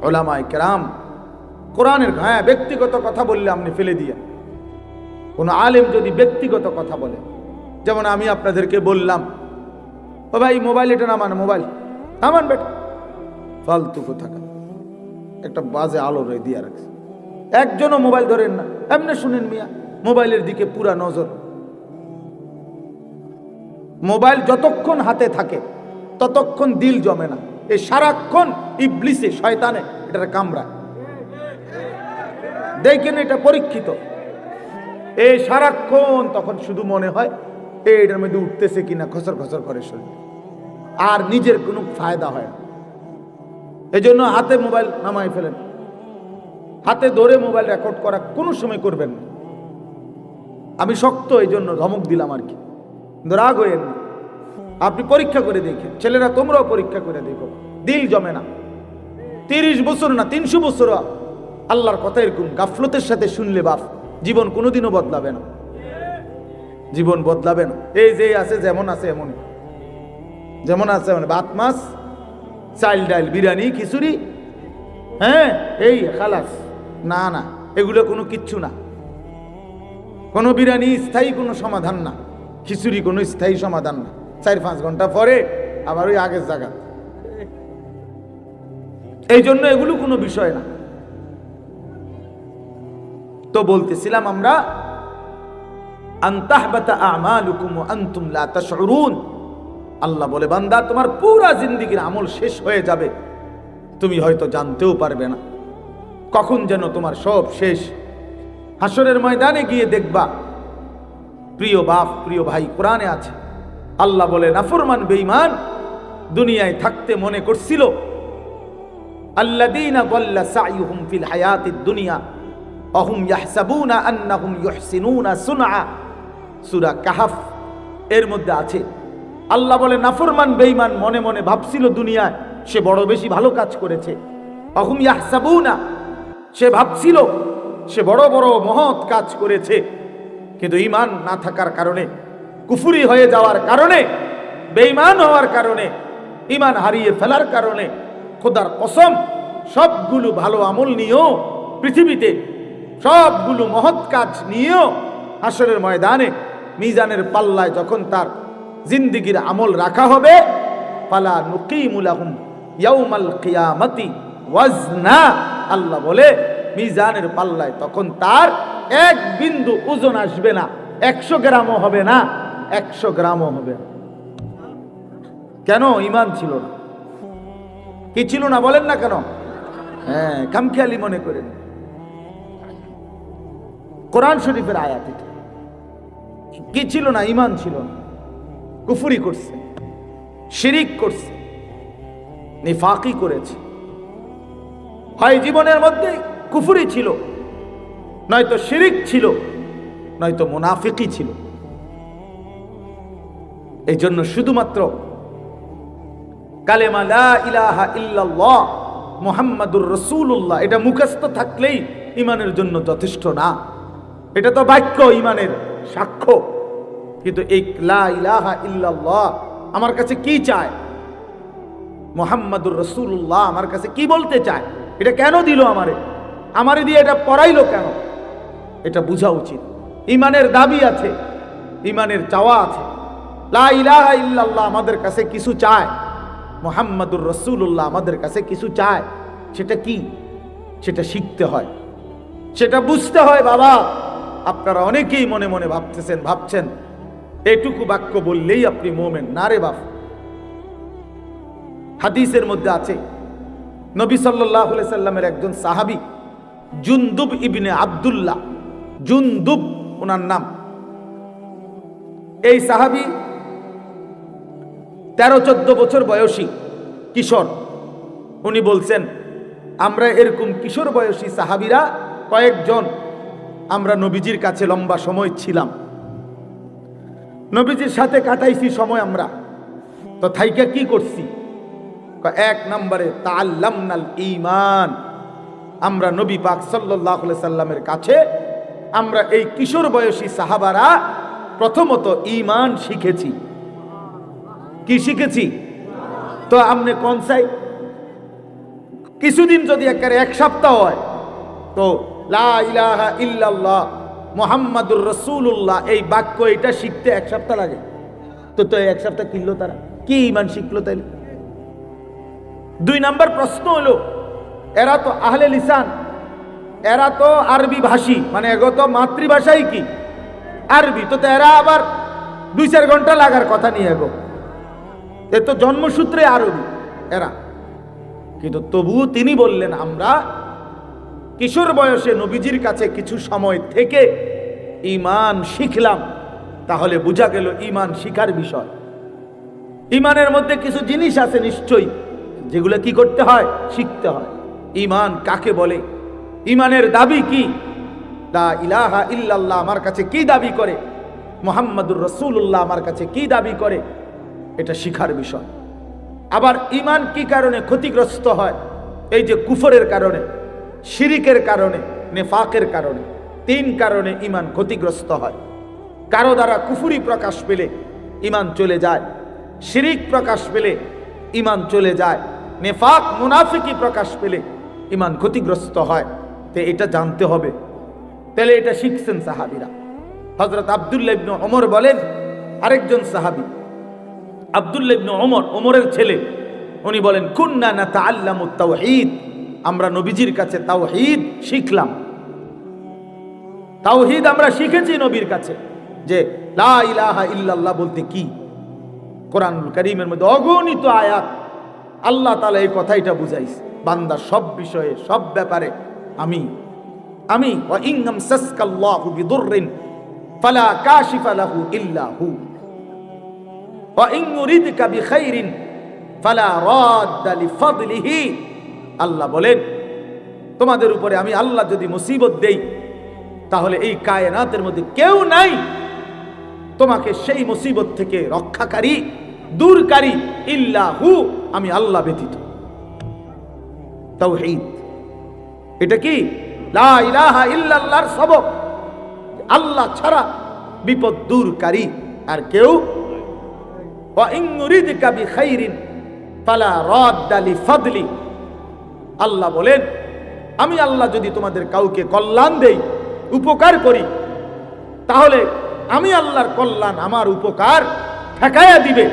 উলামায়ে কেরাম কোরআনের গায়ে ব্যক্তিগত কথা বললে আপনি ফেলে দিয়ে, কোন আলেম যদি ব্যক্তিগত কথা বলে, যেমন আমি আপনাদেরকে বললাম, ও ভাই মোবাইল এটা নামান, মোবাইল নামান বেটা, ফালতু কোথাকার একটা বাজে আলো রে দিয়ে রাখছে। একজনও মোবাইল ধরেন না, এমনি শুনেন মিয়া, মোবাইলের দিকে পুরা নজর। মোবাইল যতক্ষণ হাতে থাকে ততক্ষণ দিল জমে না। এই সারাক্ষণ ইবলিসে, শয়তানে এটা কামড়ায়। দেখেন, এটা পরীক্ষিত। এই সারাক্ষণ তখন শুধু মনে হয় এটার মধ্যে উঠতেছে কিনা, খসর খসর করে শরীর, আর নিজের কোনো ফায়দা হয় না। এই জন্য হাতে মোবাইল নামাই ফেলেন। হাতে ধরে মোবাইল রেকর্ড করা কোনো সময় করবেন না। আমি শক্ত এই জন্য ধমক দিলাম আর কি, রাগ হইেন না। আপনি পরীক্ষা করে দেখেন, ছেলেরা তোমরাও পরীক্ষা করে দেখো, দিল জমে না। 30 বছর না 300 বছর আল্লাহর কথা এরকম গাফলতের সাথে শুনলে বাপ, জীবন কোনোদিনও বদলাবে না, জীবন বদলাবে না। এই যে আছে যেমন আছে এমনই, যেমন আছে মানে ভাত মাছ চাল ডাল বিরিয়ানি খিচুড়ি, হ্যাঁ এই খালাস, না না এগুলো কোনো কিচ্ছু না। কোনো বিরিয়ানি স্থায়ী কোনো সমাধান না, খিচুড়ি কোনো স্থায়ী সমাধান না। 4-5 ঘন্টা পরে আবার ওই আগের জায়গা। এই জন্য এগুলো কোনো বিষয় না। তো বলতেছিলাম আমরা, আন তাহবাতা আমালুকুম ওয়া আনতুম লা তাশউরুন। আল্লাহ বলে, বান্দা তোমার পুরা জিন্দেগীর আমল শেষ হয়ে যাবে, তুমি হয়তো জানতেও পারবে না। কখন যেন তোমার সব শেষ। হাসরের ময়দানে গিয়ে দেখবা, প্রিয় বাপ প্রিয় ভাই, কোরআনে আছে আল্লাহ বলে, নাফরমান বেঈমান দুনিয়ায় থাকতে মনে করছিল, আল্লাযীনা যাল্লা সাইয়ুহুম ফিল হায়াতিদ দুনিয়া ওয়া হুম ইয়াহসাবুনা আন্নাহুম ইউহসিনুনা সুনআ। সূরা কাহফ এর মধ্যে আছে। আল্লাহ বলে, নাফরমান বেঈমান মনে মনে ভাবছিল দুনিয়ায় সে বড় বেশি ভালো কাজ করেছে। ওয়া হুম ইয়াহসাবুনা, সে ভাবছিল সে বড় বড় মহৎ কাজ করেছে, কিন্তু ঈমান না থাকার কারণে, কুফরি হয়ে যাওয়ার কারণে, বেঈমান হওয়ার কারণে, ঈমান হারিয়ে ফেলার কারণে, খোদার কসম সবগুলো ভালো আমল নিয়েও পৃথিবীতে সবগুলো মহৎ কাজ নিয়েও হাসরের ময়দানে মিজানের পাল্লায় যখন তার জিন্দেগীর আমল রাখা হবে, ফালা নুকিমু লাহুম ইয়াউমাল কিয়ামাতি ওয়াজনা। আল্লাহ বলে মিজানের পাল্লায় তখন তার এক বিন্দু ওজন আসবে না, 100 গ্রামও হবে না, 100 গ্রামও হবে না। কেন? ঈমান ছিল না। কি ছিল না বলেন না কেন? হ্যাঁ, খামখেয়ালি মনে করেন। কোরআন শরীফের আয়াত এটা। কি ছিল না? ঈমান ছিল না। কুফরি করছে, শিরিক করছে, নিফাকি করেছে। হয় জীবনের মধ্যে কুফরি ছিল, নয়তো শিরিক ছিল, নয়তো মুনাফিকি ছিল। এই জন্য শুধুমাত্র কালেমা লা ইলাহা ইল্লাল্লাহ মুহাম্মাদুর রাসূলুল্লাহ এটা মুখস্থ থাকলেই ঈমানের জন্য যথেষ্ট না। এটা তো বাক্য, ঈমানের সাক্ষ্য। কিন্তু এই লা ইলাহা ইল্লাল্লাহ আমার কাছে কি চায়, মুহাম্মাদুর রাসূলুল্লাহ আমার কাছে কি বলতে চায়, এটা কেন দিল আমারে দিয়ে এটা পড়াইলো কেন, এটা বোঝা উচিত। ঈমানের দাবি আছে, ঈমানের চাওয়া আছে। লা ইলাহা ইল্লাল্লাহ আমাদের কাছে কিছু চায়, মুহাম্মাদুর রাসূলুল্লাহ আমাদের কাছে কিছু চায়। সেটা কি? সেটা শিখতে হয়, সেটা বুঝতে হয়। বাবা, আপনারা অনেকেই মনে মনে ভাবছেন এইটুকু বাক্য বললেই আপনি মুমিন। না রে বাপ। হাদিসের মধ্যে আছে নবী সাল্লাল্লাহু আলাইহি সাল্লামের একজন সাহাবী জুনদুব ইবনে আব্দুল্লাহ, জুনদুব ওনার নাম। এই সাহাবী 13-14 বছর বয়সী কিশোর। উনি বলছেন, আমরা এরকম কিশোর বয়সী সাহাবীরা কয়েকজন আমরা নবীজির কাছে লম্বা সময় ছিলাম, নবীজির সাথে কাটাইছি সময়। আমরা তো থাইকা কি করছি? 1 নম্বরে তাআল্লামনাল ঈমান। আমরা নবী পাক সাল্লাল্লাহু আলাইহি সাল্লামের কাছে আমরা এই কিশোর বয়সী সাহাবারা প্রথমত ঈমান শিখেছি। কি শিখেছি? তো আপনি কোন চাই? কিছুদিন যদি একেবারে 1 সপ্তাহ হয় তো লা ইলাহা ইল্লাল্লাহ মুহাম্মাদুর রাসূলুল্লাহ এই বাক্য এটা শিখতে 1 সপ্তাহ লাগে। তো 1 সপ্তাহ কিনলো তারা, কি ঈমান শিখলো তাইলে? 2 নম্বর প্রশ্ন হলো, এরা তো আহলে লিসান, এরা তো আরবি ভাষী, মানে এগো তো মাতৃভাষাই কি আরবি। তো এরা আবার 2-4 ঘন্টা লাগার কথা নিয়ে এগো, এ তো জন্মসূত্রে আরবি এরা। কিন্তু তবুও তিনি বললেন, আমরা কিশোর বয়সে নবীজির কাছে কিছু সময় থেকে ঈমান শিখলাম। তাহলে বোঝা গেল ঈমান শিখার বিষয়। ঈমানের মধ্যে কিছু জিনিস আছে নিশ্চয়ই, যেগুলো কি করতে হয়? শিখতে হয়। ঈমান কাকে বলে? ঈমানের দাবি কি? লা ইলাহা ইল্লাল্লাহ আমার কাছে কি দাবি করে, মুহাম্মাদুর রাসূলুল্লাহ আমার কাছে কি দাবি করে, এটা শিখার বিষয়। আবার ঈমান কি কারণে ক্ষতিগ্রস্ত হয়? এই যে কুফরের কারণে, শিরিকের কারণে, নেফাকের কারণে। 3 কারণে ঈমান ক্ষতিগ্রস্ত হয়। কারো দ্বারা কুফরি প্রকাশ পেলে ঈমান চলে যায়, শিরিক প্রকাশ পেলে ঈমান চলে যায়, নেফাক মুনাফিকি প্রকাশ পেলে ঈমান ক্ষতিগ্রস্ত হয়। তো এটা জানতে হবে। তাহলে এটা শিখছেন সাহাবীরা। হযরত আব্দুল্লাহ ইবনে ওমর বলেন, আরেকজন সাহাবী আব্দুল্লাহ ইবনে ওমর, ওমরের ছেলে, উনি বলেন, কুন্না নাতাআল্লামুত তাওহীদ, আমরা নবীজির কাছে তাওহীদ শিখলাম। তাওহীদ আমরা শিখেছি নবীর কাছে, যে লা ইলাহা ইল্লাল্লাহ বলতে কি। কোরআনুল কারীমের মধ্যে অগণিত আয়াত আল্লাহ তাআলা এই কথাইটা বুঝাইছে, বান্দা সব বিষয়ে, সব ব্যাপারে আমি ওয়া ইন আমসাসকাল্লাহু বিদুররিন ফালা কাশিফা লাহু ইল্লা হু ওয়া ইন ইউরিদকা বিখাইরিন ফালা রাদ্দা লিফাদলিহি। আল্লাহ বলেন, তোমাদের উপরে আমি আল্লাহ যদি মুসিবত দেই, তাহলে এই কায়নাতের মধ্যে কেউ নাই তোমাকে সেই মুসিবত থেকে রক্ষাকারী, দূরকারী, ইল্লাহু, আমি আল্লাহ ব্যতীত। তাওহীদ এটা কি? লা ইলাহা ইল্লাল্লাহর সবক, আল্লাহ ছাড়া বিপদ দূরকারী আর কেউ। ওয়া ইন ইউরিদকা বিখাইরিন ফালা রাদ্দা লিফাদলি। আল্লাহ বলেন, আমি আল্লাহ যদি তোমাদের কাউকে কল্যাণ দেই, উপকার করি, তাহলে আমি আল্লাহর কল্যাণ, আমার উপকার ঠেকাইয়া দিবে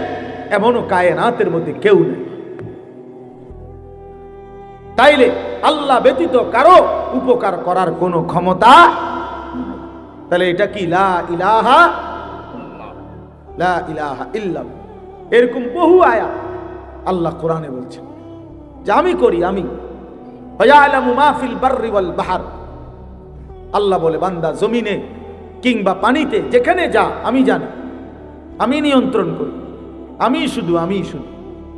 এমনও কায়নাতের মধ্যে কেউ নেই। তাইলে আল্লাহ ব্যতীত কারো উপকার করার কোনো ক্ষমতা, তাহলে এটা কি লা ইলাহা লা ইলাহা ইল্লাল্লাহ। এরকম বহু আয়াত আল্লাহ কোরআনে বলছেন যে আমি করি, আমি ওয়ায়ালামু মা ফিল বাররি ওয়াল বাহর। আল্লাহ বলে বান্দা জমিনে কিংবা পানিতে যেখানে যা আমি জানি, আমি নিয়ন্ত্রণ করি, আমি শুধু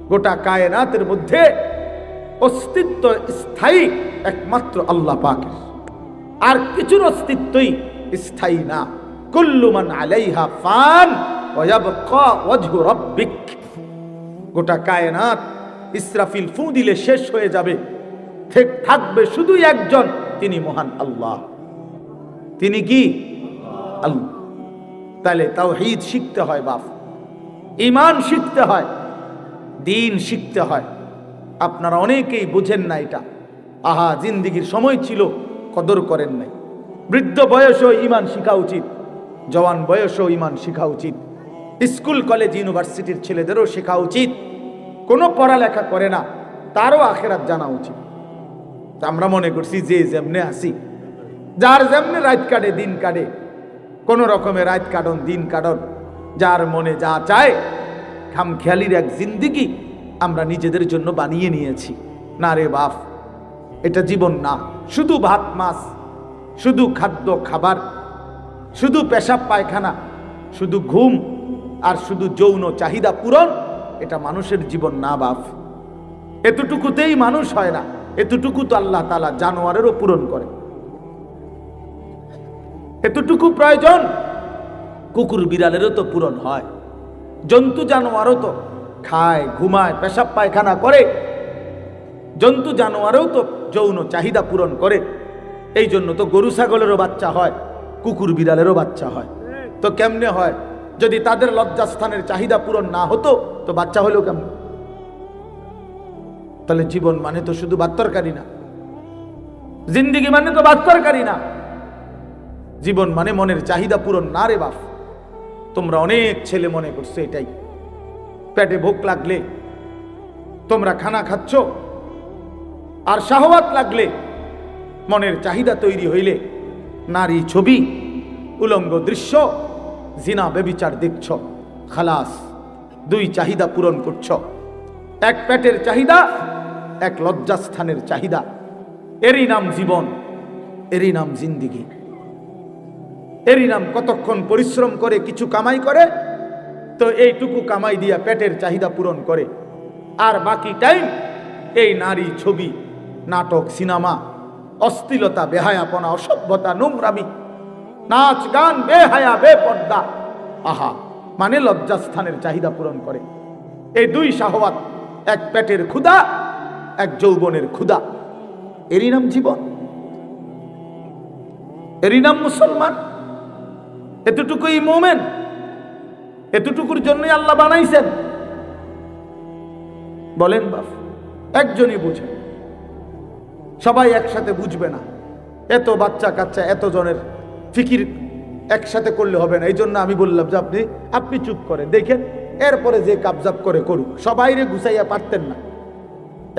গোটা কায়নাতের মধ্যে অস্তিত্ব স্থায়ী একমাত্র আল্লাহ পাকের, আর কিছুর অস্তিত্বই স্থায়ী না। কুল্লু মান আলাইহা ফান ওয়া ইয়াবকা ওয়াজহু রাব্বিক। গোটা কায়নাত ইসরাফিল ফু দিলে শেষ হয়ে যাবে, থাকবে শুধু একজন, তিনি মহান আল্লাহ। তিনি কি? আল্লাহ। তাহলে তাওহীদ শিখতে হয় বাপ, ঈমান শিখতে হয়, দ্বীন শিখতে হয়। আপনারা অনেকেই বুঝেন না এটা। আহা, জিন্দেগীর সময় ছিল, কদর করেন নাই। বৃদ্ধ বয়সেও ঈমান শিখা উচিত, জওয়ান বয়সেও ঈমান শিখা উচিত। স্কুল কলেজ ইউনিভার্সিটির ছেলেদেরও শেখা উচিত। কোনো পড়ালেখা করে না, তারও আখেরাত জানা উচিত। আমরা মনে করছি যে যেমনে আসি, যার যেমনে রাত কাটে দিন কাটে, কোন রকমের রাত কাটন দিন কাটন, যার মনে যা চায়, খামখেয়ালির এক জিন্দেগি আমরা নিজেদের জন্য বানিয়ে নিয়েছি। না রে বাপ, এটা জীবন না। শুধু ভাত মাছ, শুধু খাদ্য খাবার, শুধু পেশাব পায়খানা, শুধু ঘুম আর শুধু যৌন চাহিদা পূরণ, এটা মানুষের জীবন না বাপ। এতটুকুতেই মানুষ হয় না, এতটুকু তো আল্লাহ তাআলা জানোয়ারেরও পূরণ করে। এতটুকু প্রয়োজন কুকুর বিড়ালেরও তো পূরণ হয়। জন্তু জানোয়ারও তো খায়, ঘুমায়, পেশাব পায়খানা করে। জন্তু জানোয়ারও তো যৌন চাহিদা পূরণ করে। এই জন্য তো গরু ছাগলেরও বাচ্চা হয়, কুকুর বিড়ালেরও বাচ্চা হয়। তো কেমনে হয়? যদি তাদের লজ্জাস্থানের চাহিদা পূরণ না হতো তো বাচ্চা হলেও কেমন? তাহলে জীবন মানে তো শুধু ভাত তরকারি না, জিন্দেগি মানে তো ভাত তরকারি না। জীবন মানে মনের চাহিদা পূরণ না রে বাপ। তোমরা অনেক ছেলে মনে করছো এটাই। পেটে ভোক লাগলে তোমরা খানা খাচ্ছ, আর শাহওয়াত লাগলে, মনের চাহিদা তৈরি হইলে নারী ছবি, উলঙ্গ দৃশ্য, জিনা বেবিচার দেখছ, খালাস, দুই চাহিদা পূরণ করছ। এক পেটের চাহিদা, এক লজ্জাস্থানের চাহিদা। এরই নাম জীবন, এরই নাম জিন্দেগি, এরই নাম কতক্ষণ পরিশ্রম করে কিছু কামাই করে, তো এইটুকু কামাই দিয়া পেটের চাহিদা পূরণ করে, আর বাকি টাইম এই নারী ছবি, নাটক, সিনেমা, অশ্লীলতা, বেহায়াপনা, অসভ্যতা, নোংরামি, নাচ গান, বেহায়া, বেপর্দা। আহা, মানে লজ্জাস্থানের চাহিদা পূরণ করে। এই দুই শাহওয়াত, এক পেটের ক্ষুধা, এক যৌবনের ক্ষুধা, এরই নাম জীবন, এরই নাম মুসলমান। এতটুকুই মোমেন, এতটুকুর জন্যই আল্লাহ বানাইছেন। বলেন বাপ, একজনই বুঝে, সবাই একসাথে বুঝবে না। এত বাচ্চা কাচ্চা, এত জনের ফিকির একসাথে করলে হবে না। এই জন্য আমি বললাম যে আপনি চুপ করে দেখেন, এরপরে যে কাবজাব করে করুক। সবাইরে গুছাইয়া পারতেন না,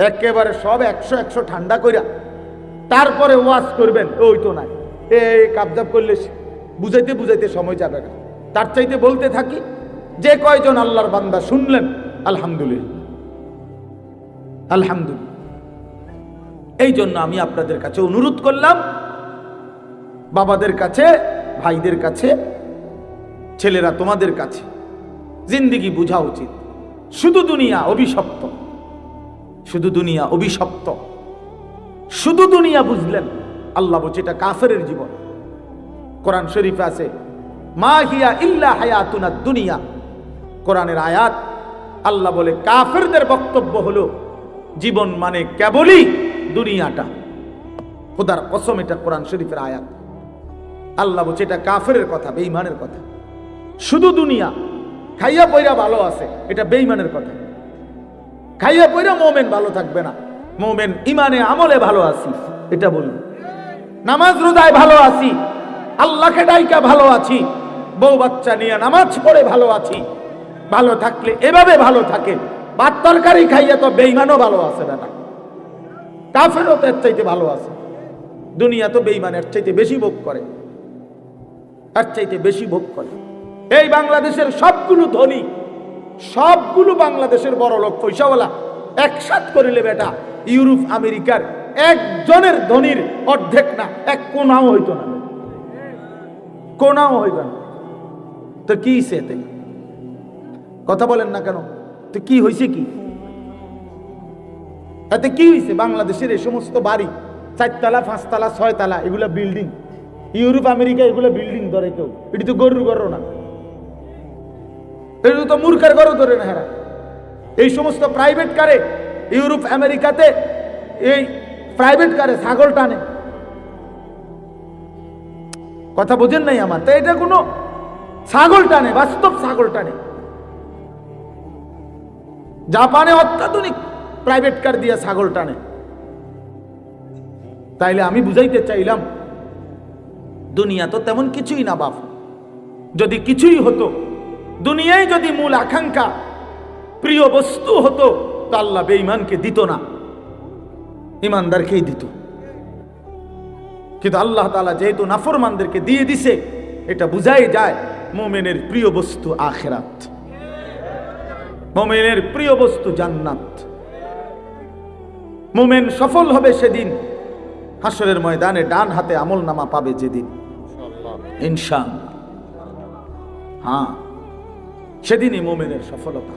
একেবারে সব 100 ঠান্ডা কইরা তারপরে ওয়াজ করবেন, ওই তো নাই। এই কাবজাব করলে বুঝাইতে বুঝাইতে সময় যাবে না। তার চাইতে বলতে থাকি, যে কয়জন আল্লাহর বান্দা শুনলেন, আলহামদুলিল্লাহ, আলহামদুলিল্লাহ। এই জন্য আমি আপনাদের কাছে অনুরোধ করলাম, বাবাদের কাছে, ভাইদের কাছে, ছেলেরা তোমাদের কাছে, জিন্দেগি বোঝা উচিত। শুধু দুনিয়া অভিশপ্ত, শুধু দুনিয়া অভিশপ্ত, শুধু দুনিয়া বুঝলেন, আল্লাহ বলছে এটা কাফেরের জীবন। কোরআন শরীফে আছে, মা হিয়া ইল্লা হায়াতুনা দুনিয়া। কোরআনের আয়াত, আল্লাহ বলে কাফেরদের বক্তব্য হলো জীবন মানে কেবলই দুনিয়াটা। খোদার কসম, এটা কোরআন শরীফের আয়াত। আল্লাহ বলছে এটা কাফেরের কথা, বেঈমানের কথা। শুধু দুনিয়া, খাইয়া পয়রা ভালো আছে, এটা বেঈমানের কথা। খাইয়া পয়রা মোমেন ভালো থাকবে না। মোমেন ইমানে আমলে ভালো আছি, এটা বলুন। নামাজ রোজায় ভালো আছি, আল্লাহকে ডাইকা ভালো আছি, বউ বাচ্চা নিয়ে নামাজ পড়ে ভালো আছি, ভালো থাকলে এভাবে ভালো থাকে। ভাত তরকারি খাইয়া তো বেঈমানও ভালো আছে, বেটা কাফেরও তো এর চাইতে ভালো আছে। দুনিয়া তো বেঈমানের চাইতে বেশি ভোগ করে, এর চাইতে বেশি ভোগ করে। এই বাংলাদেশের সবগুলো ধনী, সবগুলো বাংলাদেশের বড় লোক পয়সাওয়ালা একসাথ করিলে বেটা ইউরোপ আমেরিকার একজনের ধনীর অর্ধেক না, এক কোনাও হইতো না, কোনাও হইত না। তো কি সেতে কথা বলেন না কেন? তো কি হয়েছে? কি এতে কি হয়েছে? বাংলাদেশের এই সমস্ত বাড়ি 4 তলা 5 তলা 6 তলা এগুলা বিল্ডিং, ইউরোপ আমেরিকা এগুলো বিল্ডিং ধরে কেউ, এটি তো গরুর ঘরও না, এটি তো মূর্খের ঘরও ধরে না। হেরা এই সমস্ত প্রাইভেট কারে ইউরোপ আমেরিকাতে, এই প্রাইভেট কারে ছাগল টানে। কথা বোঝেন নাই আমার? তো এটা কোনো ছাগল টানে, বাস্তব ছাগল টানে। জাপানে অত্যাধুনিক প্রাইভেট কার দিয়ে ছাগল টানে। তাইলে আমি বুঝাইতে চাইলাম দুনিয়া তো তেমন কিছুই না বাপ। যদি কিছুই হতো, দুনিয়ায় যদি মূল আকাঙ্ক্ষা প্রিয় বস্তু হতো, তো আল্লাহ বেঈমানকে দিত না, ইমানদারকেই দিত। কিন্তু আল্লাহ তাআলা যেহেতু নাফরমানদেরকে দিয়ে দিছে, এটা বুঝাই যায় মুমিনের প্রিয় বস্তু আখিরাত, মুমিনের প্রিয় বস্তু জান্নাত। মুমিন সফল হবে সেদিন হাসরের ময়দানে, ডান হাতে আমলনামা পাবে যেদিন, ইনশাআল্লাহ। হ্যাঁ, সেদিনই মুমিনের সফলতা।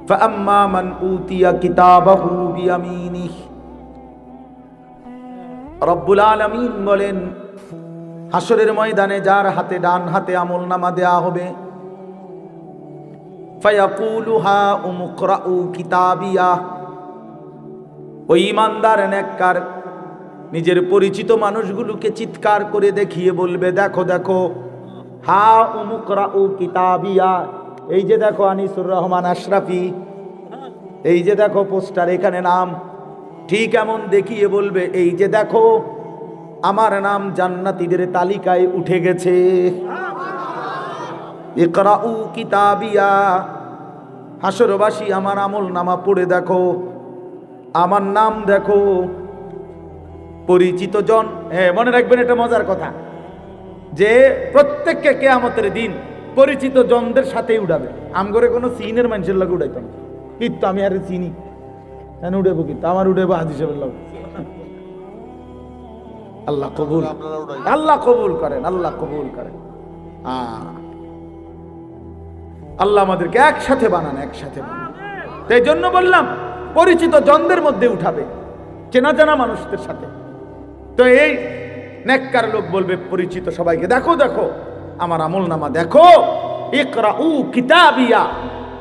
فَأَمَّا مَنْ أُوتِيَ كِتَابَهُ بِيَمِينِهِ, রব্বুল আলামিন বলেন হাসরের ময়দানে যার হাতে ডান হাতে আমলনামা দেয়া হবে, ফায়াকুলু হা উমুকরাউ কিতাবিয়া, ওই ইমানদার নেককার নিজের পরিচিত মানুষগুলোকে চিৎকার করে দেখিয়ে বলবে, দেখো দেখো, হা উমুকরাউ কিতাবিয়া, এই যে দেখো আনিসুর রহমান আশরাফি, এই যে দেখো পোস্টার, এখানে নাম। ঠিক এমন দেখিয়ে বলবে, এই যে দেখো আমার নাম জান্নাতীদের তালিকায় উঠে গেছে। ইকরাউ কিতাবিয়া, হাসরবাসী আমার আমল নামা পড়ে দেখো, আমার নাম দেখো। পরিচিত জন, হ্যাঁ মনে রাখবেন এটা মজার কথা, যে প্রত্যেককে কিয়ামতের দিন পরিচিত জনদের সাথেই উঠাবে। আমগরে কোনো সিনের মানুষের লাগে উঠাইতাম, কিন্তু আমি আর চিনি কেন উঠেবো, কিন্তু আমার উঠেবো হাদিসের লাগে। আল্লাহ কবুল, আল্লাহ কবুল করেন, আল্লাহ কবুল করেন। আল্লাহ আমাদেরকে একসাথে বানান, একসাথে বানান। এই জন্য বললাম পরিচিত জনদের মধ্যে উঠাবে, চেনা জানা মানুষদের সাথে। তো এই নেককার লোক বলবে পরিচিত সবাইকে, দেখো দেখো আমার আমলনামা দেখো, ইকরাউ কিতাবিয়া,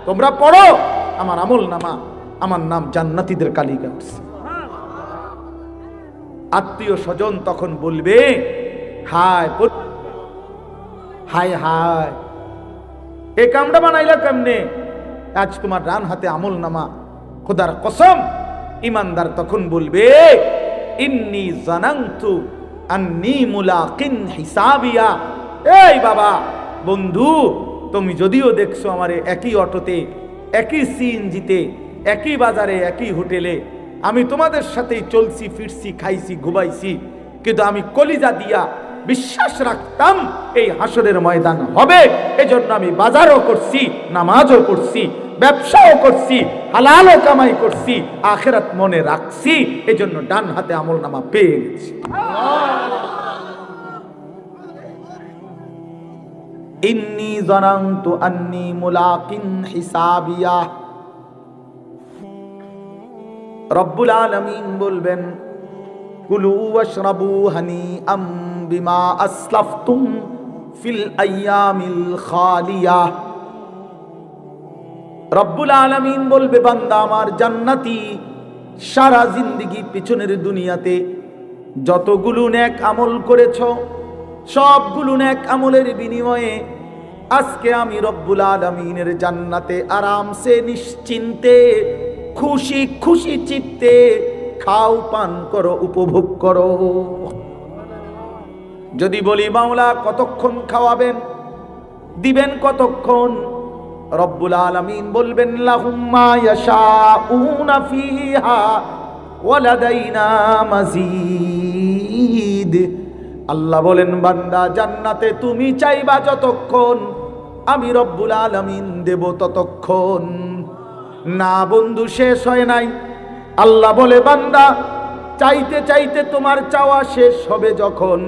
তোমরা পড়ো আমার আমলনামা, আমার নাম জান্নাতীদের তালিকায় উঠছে। আত্মীয় স্বজন তখন বলবে, হায় হায় হায়, এ কামড়া বানাইলা কেমনে? আজ তোমার ডান হাতে আমলনামা, খোদার কসম। ইমানদার তখন বলবে, ইন্নী জানান্তু আন্নী মুলাকিন হিসাবিয়া। এই বাবা বন্ধু, তুমি যদিও দেখছো আমারে একই অটোতে, একই সিএনজিতে, একই বাজারে, একই হোটেলে, আমি তোমাদের সাথেই চলছি ফিরছি, খাইছি ঘুমাইছি, কিন্তু আমি কলিজা দিয়া বিশ্বাস রাখতাম এই হাসরের ময়দান হবে। এজন্য আমি বাজারও করছি, নামাজও করছি, ব্যবসাও করছি, হালালও কামাই করছি, আখিরাত মনে রাখছি, এজন্য ডান হাতে আমলনামা পেয়ে গেছি। ইন্নী জানান্তু আন্নী মুলাকিন হিসাবিয়া। রব্বুল আলামিন বলবেন, কুলু ওয়াশরাবু হানিআম বিমা আসলাফতুম ফিল আইয়ামিল খালিয়া। রব্বুল আলামিন বলবে, বান্দা আমার জান্নাতি, সারা জিন্দেগি পিছনের দুনিয়াতে যতগুলো নেক আমল করেছ, সবগুলো নেক আমলের বিনিময়ে আজকে আমি রব্বুল আলামিনের জান্নাতে আরামসে নিশ্চিন্তে খুশি খুশি চিত্তে খাও, পান করো, উপভোগ করো। যদি বলি মাওলা কতক্ষণ খাওয়াবেন, দিবেন কতক্ষণ, রব্বুল আলামিন বলবেন লাহুম মা ইয়াশাউনা ফিহা ওয়া লাদাইনা মাজিদ। আল্লাহ বলেন বান্দা জান্নাতে তুমি চাইবা যতক্ষণ, আমি রব্বুল আলামিন দেব ততক্ষণ। না বন্ধু, শেষ হয় নাই। আল্লাহ বলে বান্দা চাইতে চাইতে তোমার চাওয়া শেষ হবে যখন,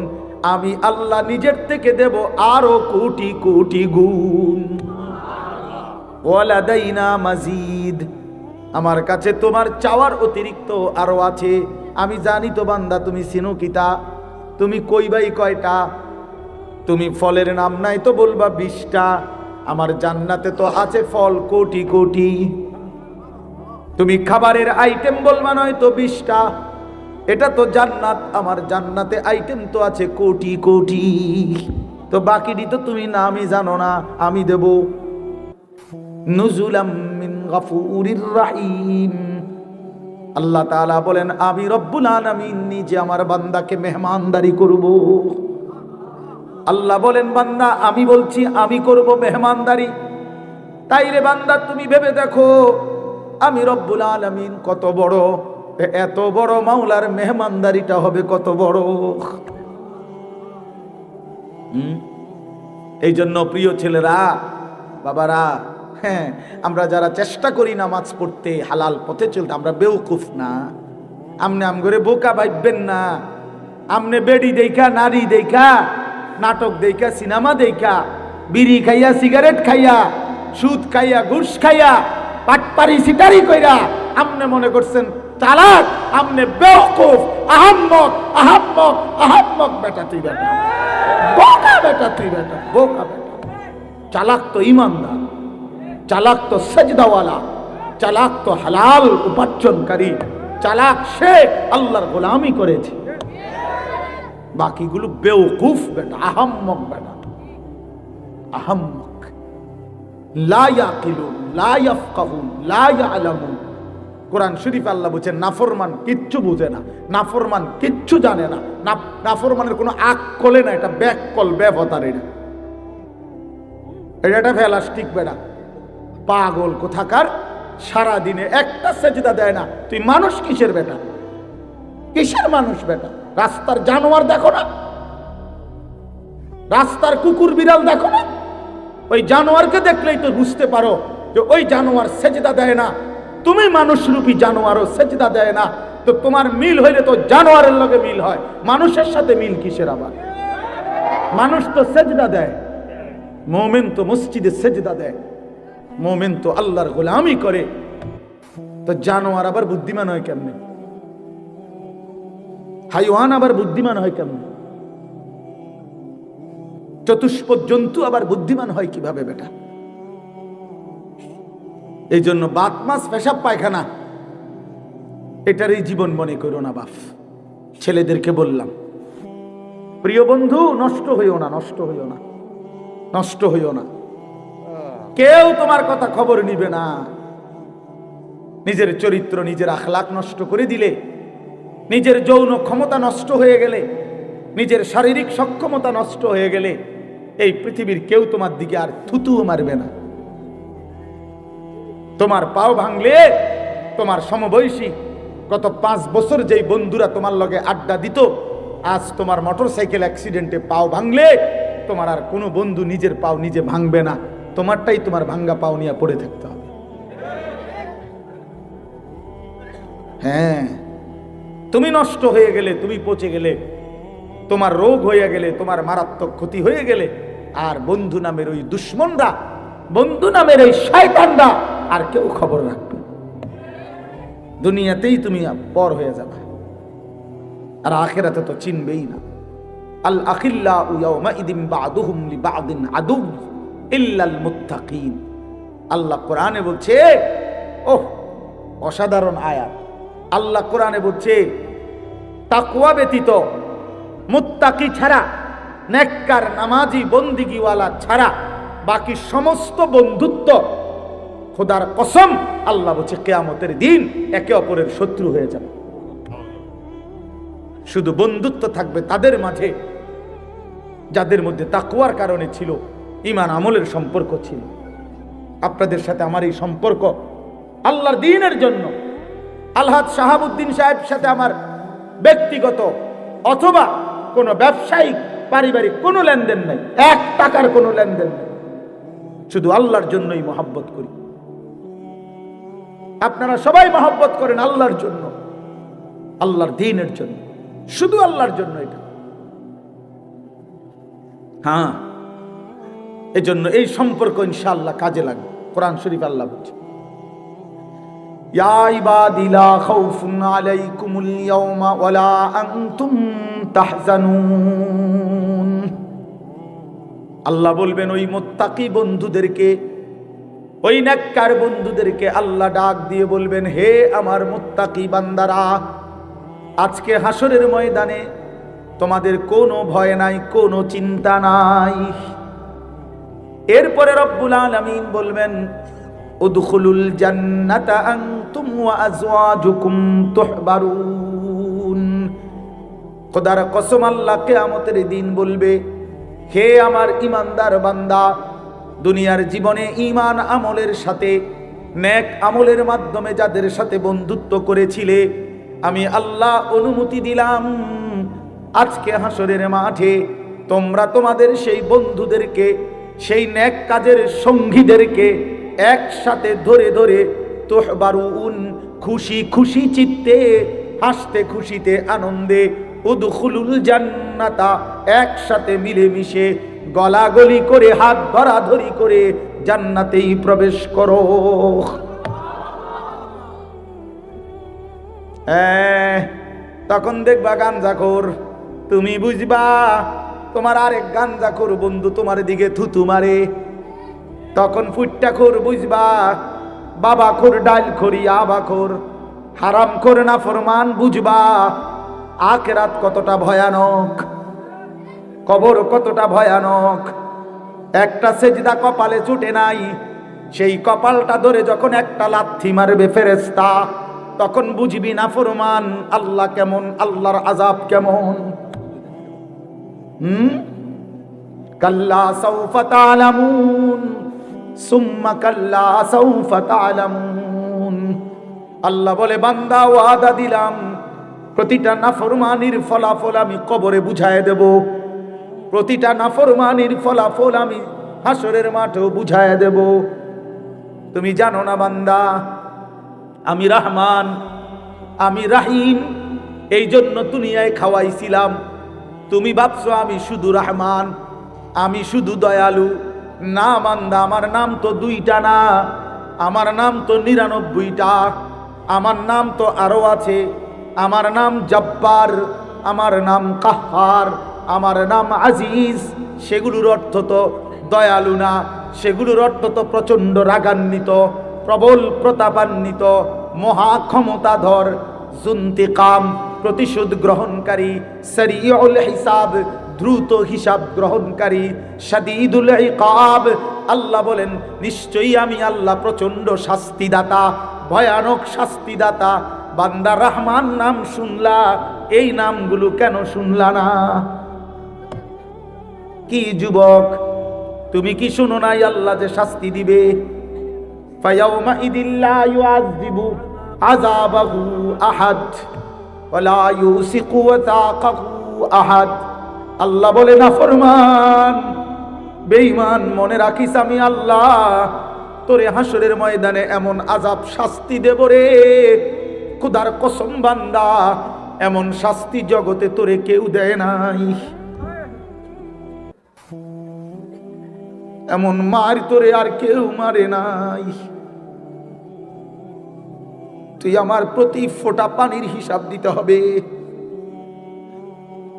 আমি আল্লাহ নিজের থেকে দেব আরো কোটি কোটি গুণ। ওয়ালাদাইনা মাজিদ, আমার কাছে তোমার চাওয়ার অতিরিক্ত আরো আছে। আমি জানি তো বান্দা তুমি চিনো কিতা, তুমি কইবাই কয়টা, তুমি ফলের নাম নাই তো বলবা 20টা। আমার জান্নাতে তো আছে ফল কোটি কোটি। তুমি খাবারের আইটেম বলবা নয়তো 20টা, এটা তো জান্নাত। আমার জান্নাতে আইটেম তো আছে কোটি কোটি। তো বাকিটি তো তুমি নামই জানো না, আমি দেব। নুজুলাম মিন গাফুরির রহিম। আল্লাহ তাআলা বলেন আমি রব্বুল আলামিন নিজে আমার বান্দাকে মেহমানদারি করব। আল্লাহ বলেন বান্দা আমি বলছি আমি করব মেহমানদারি। তাইলে বান্দা তুমি ভেবে দেখো আমি রব্বুল আলামিন কত বড়, এত বড় মাওলার মেহমানদারিটা হবে কত বড়। এই জন্য প্রিয় ছেলেরা, বাবারা, হ্যাঁ, আমরা যারা চেষ্টা করি নামাজ পড়তে, হালাল পথে চলতে, আমরা বেউকুফ না। আমনে আম করে বোকা ভাববেন না। আমনে বেডি দেখা, নারী দেখা, নাটক দেখা, সিনেমা দেখা, বিড়ি খাইয়া, সিগারেট খাইয়া, সুদ খাইয়া, ঘুষ খাইয়া, পাটপারি সিটারি কইরা আমনে মনে করছেন চালাক। আমনে বেউকুফ, আহাম্মক আহাম্মক আহাম্মক বেটা তুই, বেটা বোকা, বেটা তুই, বেটা বোকা, বেটা। চালাক তো ইমানদার, চালাক তো সেজদাওয়ালা, চালাক তো হালাল উপার্জনকারী, চালাক সে আল্লাহর গোলামি করেছে। বাকিগুলো বেওকুফ বেটা, আহাম্মক বেটা, আহাম্মক। লা ইয়াকিলুন, লা ইয়াফকাহুন, লা ইয়ালামুন। কোরআন শরীফ আল্লাহ বলেছেন নাফরমান কিচ্ছু বুঝে না, নাফরমান কিচ্ছু জানে না, নাফরমানের কোনো আকলে না। এটা ব্যাককল, ব্যবতার। এটা ফেলাস্টিক বেটা, পাগল কোথাকার। সারা দিনে একটা সেজদা দেয় না। তুই মানুষ কিসের বেটা, কিসের মানুষ বেটা? রাস্তার জানোয়ার দেখো না, রাস্তার কুকুর বিড়াল দেখো না? ওই জানোয়ারকে দেখলেই তো বুঝতে পারো যে ওই জানোয়ার সেজদা দেয় না। তুমি মানুষ রূপী জানোয়ারও সেজদা দেয় না। তো তোমার মিল হইলে তো জানোয়ারের লগে মিল হয়, মানুষের সাথে মিল কিসের আবার? মানুষ তো সেজদা দেয়, মুমিন তো মসজিদে সেজদা দেয়, মুমিন তো আল্লাহর গোলামি করে। তো জানোয়ার আবার বুদ্ধিমান হয় কেমনে? হাইওয়ান আবার বুদ্ধিমান হয় কেমনে? চতুষ্পদ জন্তু আবার বুদ্ধিমান হয় কিভাবে বেটা? এই জন্য বাত মাছ পেশাব পায়খানা এটারই জীবন মনে করো না বাপ। ছেলেদেরকে বললাম, প্রিয় বন্ধু, নষ্ট হইও না, নষ্ট হইও না, নষ্ট হইও না। কেউ তোমার কথা খবর নিবে না। নিজের চরিত্র, নিজের আখলাক নষ্ট করে দিলে, নিজের যৌন ক্ষমতা নষ্ট হয়ে গেলে, নিজের শারীরিক সক্ষমতা নষ্ট হয়ে গেলে, এই পৃথিবীর কেউ তোমার দিকে আর থুতুও মারবে না। তোমার পাও ভাঙলে তোমার সমবয়সী গত 5 বছর যেই বন্ধুরা তোমার লগে আড্ডা দিত, আজ তোমার মোটরসাইকেল অ্যাক্সিডেন্টে পাও ভাঙলে তোমার আর কোনো বন্ধু নিজের পাও নিজে ভাঙবে না। তোমারটাই তোমার ভাঙ্গা পাও নিয়ে পড়ে থাকতে হবে। হ্যাঁ, তুমি নষ্ট হয়ে গেলে, তুমি পচে গেলে, তোমার রোগ হয়ে গেলে, তোমার মারাত্মক ক্ষতি হয়ে গেলে, আর বন্ধু নামের ওই দুশ্মনরা, বন্ধু নামের ওই শয়তানরা আর কেউ খবর রাখবে? দুনিয়াতেই তুমি পর হয়ে যাবে, আর আখিরাতে তো চিনবেই না। আল আখিল্লাউ ইয়াওমাইদিন বা'দুহুম লিবা'দিন আদু ইল্লাল মুত্তাকিন। আল্লাহ কোরআনে বলছে, ওহ অসাধারণ আয়াত। আল্লাহ কোরআনে বলছে তাকওয়া ব্যতীত, মুত্তাকি ছাড়া, নেককার নামাজি বন্দিগিওয়ালা ছাড়া বাকি সমস্ত বন্ধুত্ব, খোদার কসম আল্লাহ বলছে কিয়ামতের দিন একে অপরের শত্রু হয়ে যাবে। শুধু বন্ধুত্ব থাকবে তাদের মাঝে যাদের মধ্যে তাকওয়ার কারণে ছিল, ঈমান আমলের সম্পর্ক ছিল। আপনাদের সাথে আমার এই সম্পর্ক আল্লাহর দ্বীনের জন্য। আলহাজ শাহাবুদ্দিন সাহেব সাথে আমার ব্যক্তিগত অথবা কোনো ব্যবসায়িক পারিবারিক কোনো লেনদেন নাই, 1 টাকার কোনো লেনদেন নেই, শুধু আল্লাহর জন্যই মহব্বত করি। আপনারা সবাই মহব্বত করেন আল্লাহর জন্য, আল্লাহর দ্বীনের জন্য, শুধু আল্লাহর জন্য। এটা হ্যাঁ, এজন্য এই সম্পর্ক ইনশাআল্লাহ কাজে লাগবে। কোরআন শরীফ আল্লাহ বলছে, ইয়া ইবাদি লা খাউফুন আলাইকুমুল ইয়াওমা ওয়ালা আনতুম তাহজানুন। আল্লাহ বলবেন ওই মুত্তাকি বন্ধুদেরকে, ওই নেককার বন্ধুদেরকে আল্লাহ ডাক দিয়ে বলবেন, হে আমার মুত্তাকি বান্দারা, আজকে হাসরের ময়দানে তোমাদের কোনো ভয় নাই, কোনো চিন্তা নাই। এরপরে রব্বুল আলামিন বলবেন, উদখুলুল জান্নাতা আনতুম ওয়া আজওয়াজুকুম তুহবারুন। খোদার কসম, আল্লাহ কিয়ামতের দিন বলবে, হে আমার ঈমানদার বান্দা, দুনিয়ার জীবনে ঈমান আমলের সাথে, নেক আমলের মাধ্যমে যাদের সাথে বন্ধুত্ব করেছিলে, আমি আল্লাহ অনুমতি দিলাম আজকে হাসরের মাঠে তোমরা তোমাদের সেই বন্ধুদেরকে, সেই নেক কাজের সঙ্গীদেরকে একসাথে ধরে ধরে তুহবারুন, খুশি খুশি চিত্তে, হাসতে খুশিতে আনন্দে, উদখুলুল জান্নাতা, একসাথে মিলেমিশে গলাগলি করে হাত ধরাধরি করে জান্নাতেই প্রবেশ করো। তখন দেখবা গাঞ্জাখোর, তুমি বুঝবা তোমার আরেক গাঞ্জাখোর বন্ধু তোমার দিকে থুতু মারে। তখন ফুট্টাখোর বুঝবা বাবাখোর, ডাইলখোর, ইয়াবাখোর, হারামখোর, নাফরমান বুঝবা আখিরাত কতটা ভয়ানক, কবর কতটা ভয়ানক। একটা সেজদা কপালে ছুটে নাই, সেই কপালটা ধরে যখন একটা লাথি মারবে ফেরেশতা, তখন বুঝবি নাফরমান আল্লাহ কেমন, আল্লাহর আযাব কেমন। কাল্লা সাউফা তা'লামুন সুম্মা কাল্লা সাউফা তা'লামুন। আল্লাহ বলে, বান্দা ওয়াদা দিলাম প্রতিটা নাফরমানির ফলাফল আমি কবরে বুঝায় দেব, প্রতিটা নাফরমানির ফলাফল আমি হাসরের মাঠেও বুঝায় দেব। তুমি জানো না বান্দা, আমি রহমান, আমি রাহিম, এই জন্য দুনিয়ায় খাওয়াইছিলাম। তুমি ভাবছো আমি শুধু রহমান, আমি শুধু দয়ালু। না বান্দা, আমার নাম তো 2টা না, আমার নাম তো 99টা, আমার নাম তো আরো আছে। আমার নাম জব্বার, আমার নাম কাহ্হার, আমার নাম আজিজ। সেগুলোর অর্থ তো দয়ালু না, সেগুলোর অর্থ তো প্রচন্ড রাগান্বিত, প্রবল প্রতাপান্বিত, মহা ক্ষমতাধর, জুন্তিকাম, প্রতিশোধ গ্রহণকারী, সরিউল হিসাব, দ্রুত হিসাব গ্রহণকারী, শাদীদুল ইকাব। আল্লাহ বলেন, নিশ্চয়ই আমি আল্লাহ প্রচন্ড শাস্তিদাতা, ভয়ানক শাস্তিদাতা। বান্দা রহমান নাম শুনলা, এই নামগুলো কেন শুনলা না? কি যুবক, তুমি কি শুনো নাই আল্লাহ যে শাস্তি দিবে? ফায়াউমা ইদিল্লা ইউআযিবু আযাবাহু আহাদ ওয়ালা ইউসিকু ওয়াতাকাহু আহাদ। আল্লাহ বলে, নাফরমান, বেঈমান, মনে রাখিস আমি আল্লাহ তোরে হাসরের ময়দানে এমন আযাব শাস্তি দেব রে, খোদার কসম বান্দা, এমন শাস্তি জগতে তোরে কেউ দেয় নাই, এমন মার তোরে আর কেউ মারে নাই। তুই আমার প্রতি ফোঁটা পানির হিসাব দিতে হবে,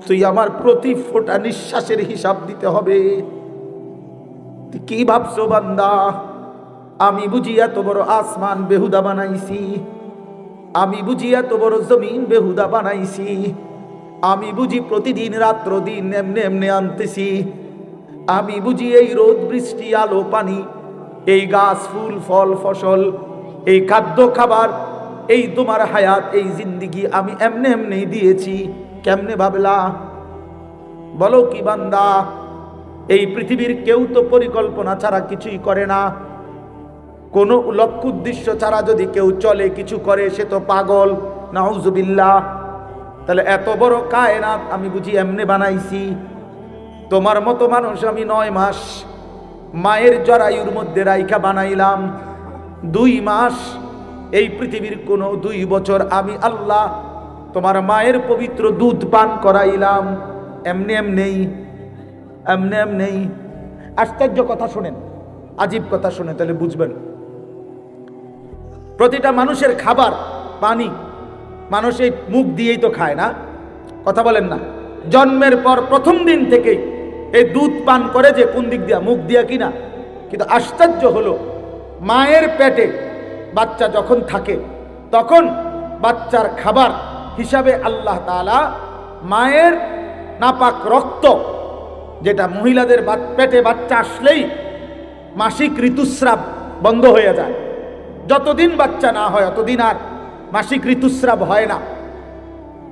তুই আমার প্রতি ফোঁটা নিঃশ্বাসের হিসাব দিতে হবে। তুই কি ভাবছো বান্দা, আমি বুঝি এত বড় আসমান বেহুদা বানাইছি? আমি বুঝি এত বড় জমিন বেহুদা বানাইছি? আমি বুঝি প্রতিদিন রাত্র দিন এমনি এমনি আনতেছি? আমি বুঝি এই রোদ বৃষ্টি আলো পানি, এই গাছ ফুল ফল ফসল, এই খাদ্য খাবার, এই তোমার হায়াত, এই জিন্দিগি আমি এমনি এমনি দিয়েছি? কেমনে ভাবলা? বলো কি বান্দা, এই পৃথিবীর কেউ তো পরিকল্পনা ছাড়া কিছুই করে না। কোনো লক্ষ্য উদ্দেশ্য ছাড়া যদি কেউ চলে কিছু করে সে তো পাগল, নাউজুবিল্লাহ। তাহলে এত বড় কায়নাত আমি বুঝি এমনি বানাইছি? তোমার মতো মানুষ আমি 9 মাস মায়ের জরায়ুর মধ্যে রাইখা বানাইলাম, 2 মাস এই পৃথিবীর কোনো 2 বছর আমি আল্লাহ তোমার মায়ের পবিত্র দুধ পান করাইলাম, এমনি এমনি। আশ্চর্য কথা শোনেন, আজীব কথা শুনে তাহলে বুঝবেন। প্রতিটা মানুষের খাবার পানি মানুষ এই মুখ দিয়েই তো খায় না, কথা বলেন না? জন্মের পর প্রথম দিন থেকেই এই দুধ পান করে যে কোন দিক দিয়া? মুখ দিয়া কিনা? কিন্তু আশ্চর্য হলো মায়ের পেটে বাচ্চা যখন থাকে তখন বাচ্চার খাবার হিসাবে আল্লাহ তাআলা মায়ের নাপাক রক্ত, যেটা মহিলাদের পেটে বাচ্চা আসলেই মাসিক ঋতুস্রাব বন্ধ হয়ে যায়, যতদিন বাচ্চা না হয় ততদিন আর মাসিক ঋতুস্রাব হয় না,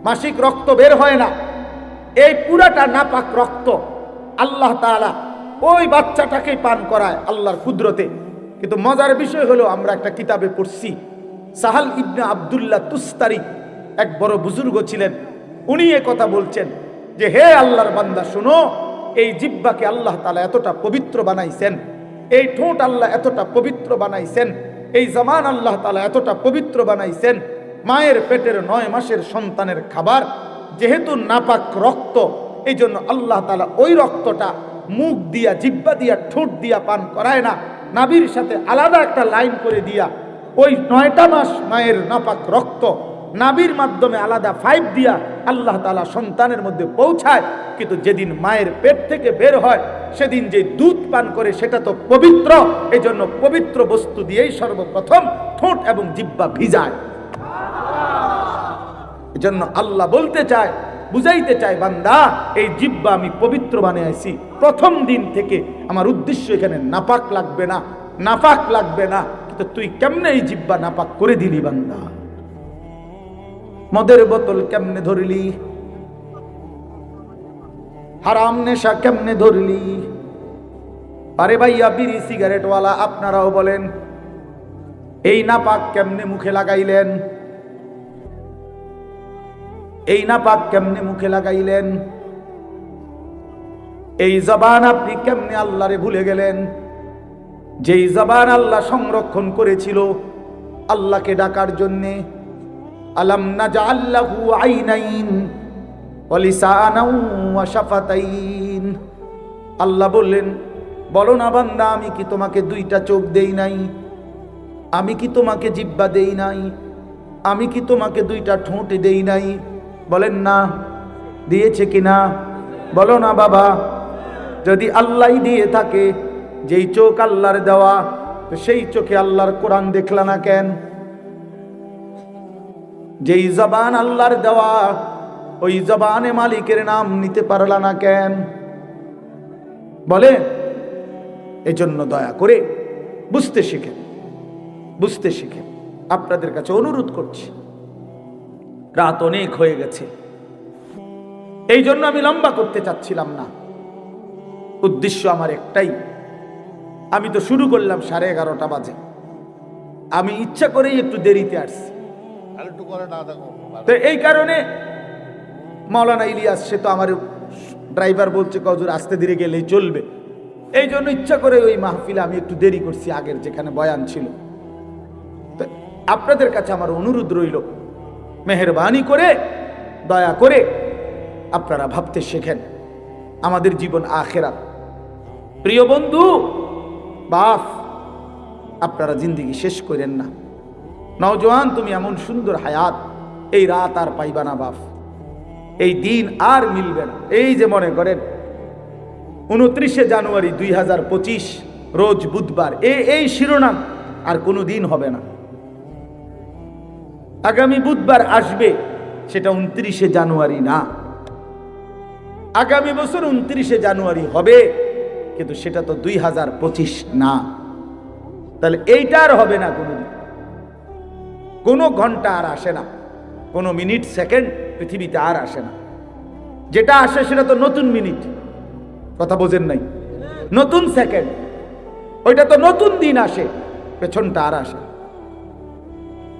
মাসিক রক্ত বের হয় না। এই পুরাটা নাপাক রক্ত আল্লাহ তাআলা ওই বাচ্চাটাকে পান করায় আল্লাহর কুদরতে। কিন্তু মজার বিষয় হলো আমরা একটা কিতাবে পড়ছি, সাহাল ইবনে আব্দুল্লাহ তুস্তারি এক বড় বুজুর্গ ছিলেন, উনি এ কথা বলছেন যে হে আল্লাহর বান্দা শুনো, এই জিহ্বাকে আল্লাহ তাআলা এতটা পবিত্র বানাইছেন, এই ঠোঁট আল্লাহ এতটা পবিত্র বানাইছেন, এই জবান আল্লাহ তাআলা এতটা পবিত্র বানাইছেন। মায়ের পেটের 9 মাসের সন্তানের খাবার যেহেতু নাপাক রক্ত, এই জন্য আল্লাহ তাআলা ওই রক্তটা মুখ দিয়া, জিহ্বা দিয়া, ঠোঁট দিয়া পান করায় না, নাভির সাথে আলাদা একটা লাইন করে দিয়া ওই 9টা মাস মায়ের নাপাক রক্ত নাভির মাধ্যমে আলাদা পাইপ দিয়া আল্লাহ তাআলা সন্তানের মধ্যে পৌঁছায়। কিন্তু যেদিন মায়ের পেট থেকে বের হয় সেদিন যে দুধ পান করে সেটা তো পবিত্র, এই জন্য পবিত্র বস্তু দিয়েই সর্বপ্রথম ঠোঁট এবং জিহ্বা ভিজায়। এই জন্য আল্লাহ বলতে চায়, বুঝাইতে চায়, বান্দা এই জিহ্বা আমি পবিত্র বানিয়েছি প্রথম দিন থেকে, আমার উদ্দেশ্য এখানে নাপাক লাগবে না, নাপাক লাগবে না। কিন্তু তুই কেমনে এই জিহ্বা নাপাক করে দিলি বান্দা? মদের বোতল কেমনে ধরলি? হারাম নেশা কেমনে ধরলি? আরে ভাইয়া বিড়ি সিগারেটওয়ালা আপনারাও বলেন, এই নাপাক কেমনে মুখে লাগাইলেন? এই নাপাক কেমনে মুখে লাগাইলেন? এই জবান আপনি কেমনে আল্লাহরে ভুলে গেলেন? যেই জবান আল্লাহ সংরক্ষণ করেছিল আল্লাহকে ডাকার জন্যে। আলাম নাজআল লাহু আইনাইন ওয়া লিসানাও ওয়া শাফাতাইন। আল্লাহ বললেন, বলো না বান্দা, আমি কি তোমাকে 2টা চোখ দেই নাই? আমি কি তোমাকে জিহ্বা দেই নাই? আমি কি তোমাকে 2টা ঠোঁট দেই নাই? বলেন না, দিয়েছে কিনা? বলো না বাবা। যদি আল্লাহ দিয়ে থাকে, যেই চোখ আল্লাহর দেওয়া, তো সেই চোখে আল্লাহর কোরআন দেখলা না কেন? যেই জবান আল্লাহর দেওয়া, ওই জবানে মালিকের নাম নিতে পারলা না কেন? বলে এজন্য দয়া করে বুঝতে শিখেন, বুঝতে শিখেন। আপনাদের কাছে অনুরোধ করছি, রাত অনেক হয়ে গেছে, এই জন্য আমি লম্বা করতে চাচ্ছিলাম না। উদ্দেশ্য আমার একটাই, আমি তো শুরু করলাম 11:30 বাজে, আমি ইচ্ছা করেই একটু দেরিতে আসছি। তো এই কারণে মাওলানা ইলিয়াস, সে তো আমার ড্রাইভার, বলছে হুজুর আস্তে ধীরে গেলেই চলবে, এই জন্য ইচ্ছা করে ওই মাহফিলে আমি একটু দেরি করছি, আগের যেখানে বয়ান ছিল। তো আপনাদের কাছে আমার অনুরোধ রইল, মেহেরবানি করে, দয়া করে আপনারা ভাবতে শেখেন, আমাদের জীবন আখেরাত। প্রিয় বন্ধু, বাপ, আপনারা জিন্দেগি শেষ করেন না। নওজোয়ান, তুমি এমন সুন্দর হায়াত, এই রাত আর পাইবা না বাপ, এই দিন আর মিলবে না। এই যে মনে করেন 29শে জানুয়ারি 2025 রোজ বুধবার, এই শিরোনাম আর কোনো দিন হবে না। আগামী বুধবার আসবে, সেটা 29শে জানুয়ারি না। আগামী বছর 29শে জানুয়ারি হবে, কিন্তু সেটা তো 2025 না। তাহলে এইটা আর হবে না কোনোদিন। কোনো ঘন্টা আর আসে না, কোনো মিনিট সেকেন্ড পৃথিবীতে আর আসে না। যেটা আসে সেটা তো নতুন মিনিট, কথা বোঝেন নাই? নতুন সেকেন্ড, ওইটা তো নতুন দিন আসে। পেছনটা আর আসে না,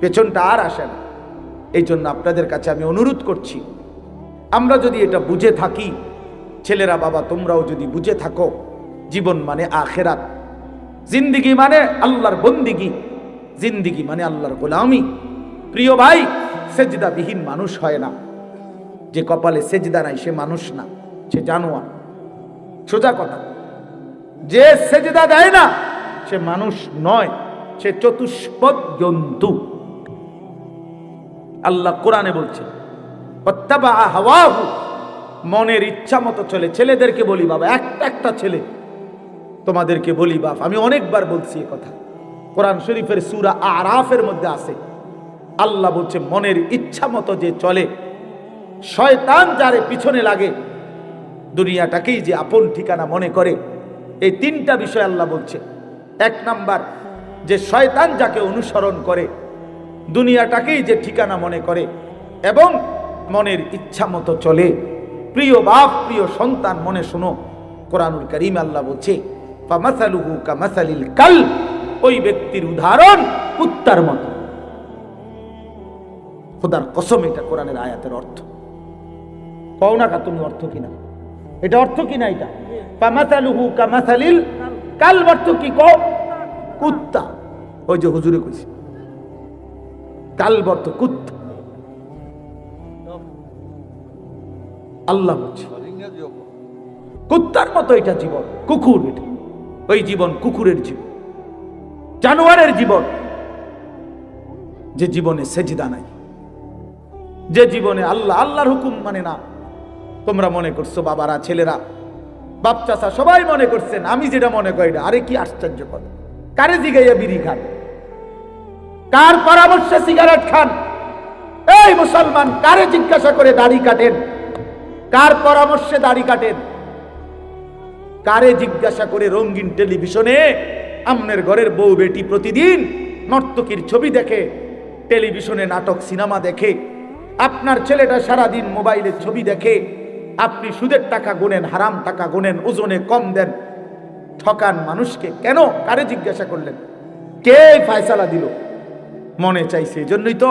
পেছনটা আর আসে না। এই জন্য আপনাদের কাছে আমি অনুরোধ করছি, আমরা যদি এটা বুঝে থাকি, ছেলেরা বাবা তোমরাও যদি বুঝে থাকো, জীবন মানে আখেরাত, জিন্দিগি মানে আল্লাহর বন্দিগি, জিন্দিগি মানে আল্লাহর গোলামি। প্রিয় ভাই, সেজদাবিহীন মানুষ হয় না। যে কপালে সেজদা নাই সে মানুষ না, সে জানোয়ার। সোজা কথা, যে সেজদা দেয় না সে মানুষ নয়, সে চতুষ্পদ জন্তু। আল্লাহ কোরআনে বলছে ওয়াত্তাবা হাওয়াহু, মনের ইচ্ছা মতো চলে। ছেলেদেরকে বলি বাবা, একটা ছেলে তোমাদেরকে বলি বাপ, আমি অনেকবার বলছি এই কথা, কোরআন শরীফের সূরা আরাফের মধ্যে আছে। আল্লাহ বলছে মনের ইচ্ছা মতো যে চলে, শয়তান যারে পিছনে লাগে, দুনিয়াটাকেই যে আপন ঠিকানা মনে করে। এই তিনটা বিষয় আল্লাহ বলছে। এক নাম্বার, যে শয়তান যাকে অনুসরণ করে, দুনিয়াটাকেই যে ঠিকানা মনে করে এবং মনের ইচ্ছা মতো চলে। প্রিয় বাপ, প্রিয় সন্তান, মনে শোনো, কোরআনুল কারীম আল্লাহ বলছে ফামাসালুহু কামাসালিল কালব, ওই ব্যক্তির উদাহরণ কুত্তার মতো। খোদার কসম, এটা কোরআনের আয়াতের অর্থ। কও না কা তুমি অর্থ কিনা, এটা অর্থ কিনা, এটা ফামাসালুহু কামাসালিল কালব অর্থ কি কও? কুত্তা। ওই যে হুজুরে কইছে কালব অর্থ কুত্তা। আল্লাহ বলছে কুত্তার মতো এটা জীবন, কুকুর। এটা ওই জীবন কুকুরের জীবন, জানোয়ারের জীবন, যে জীবনে সেজদা নাই, যে জীবনে আল্লাহর হুকুম মানে না। তোমরা মনে করছো বাবারা, ছেলেরা, বাপ চাচা সবাই মনে করছেন আমি যেটা মনে করি না। আরে কি আশ্চর্য কথা, কারে জিগাইয়া বিড়ি খান, কার পরামর্শে সিগারেট খান? এই মুসলমান, কারে জিজ্ঞাসা করে দাড়ি কাটেন? কার পরামর্শে দাড়ি কাটেন? কারে জিজ্ঞাসা করে রঙিন টেলিভিশনে আমনের ঘরের বউ বেটি প্রতিদিন নর্তকীর ছবি দেখে, টেলিভিশনে নাটক সিনেমা দেখে? আপনার ছেলেটা সারাদিন মোবাইলের ছবি দেখে, আপনি সুদের টাকা গুনেন, হারাম টাকা গুনেন, ওজনে কম দেন, ঠকান মানুষকে। কেন? কারে জিজ্ঞাসা করলেন? কে ফয়সালা দিল? মনে চাইছে। এই জন্যই তো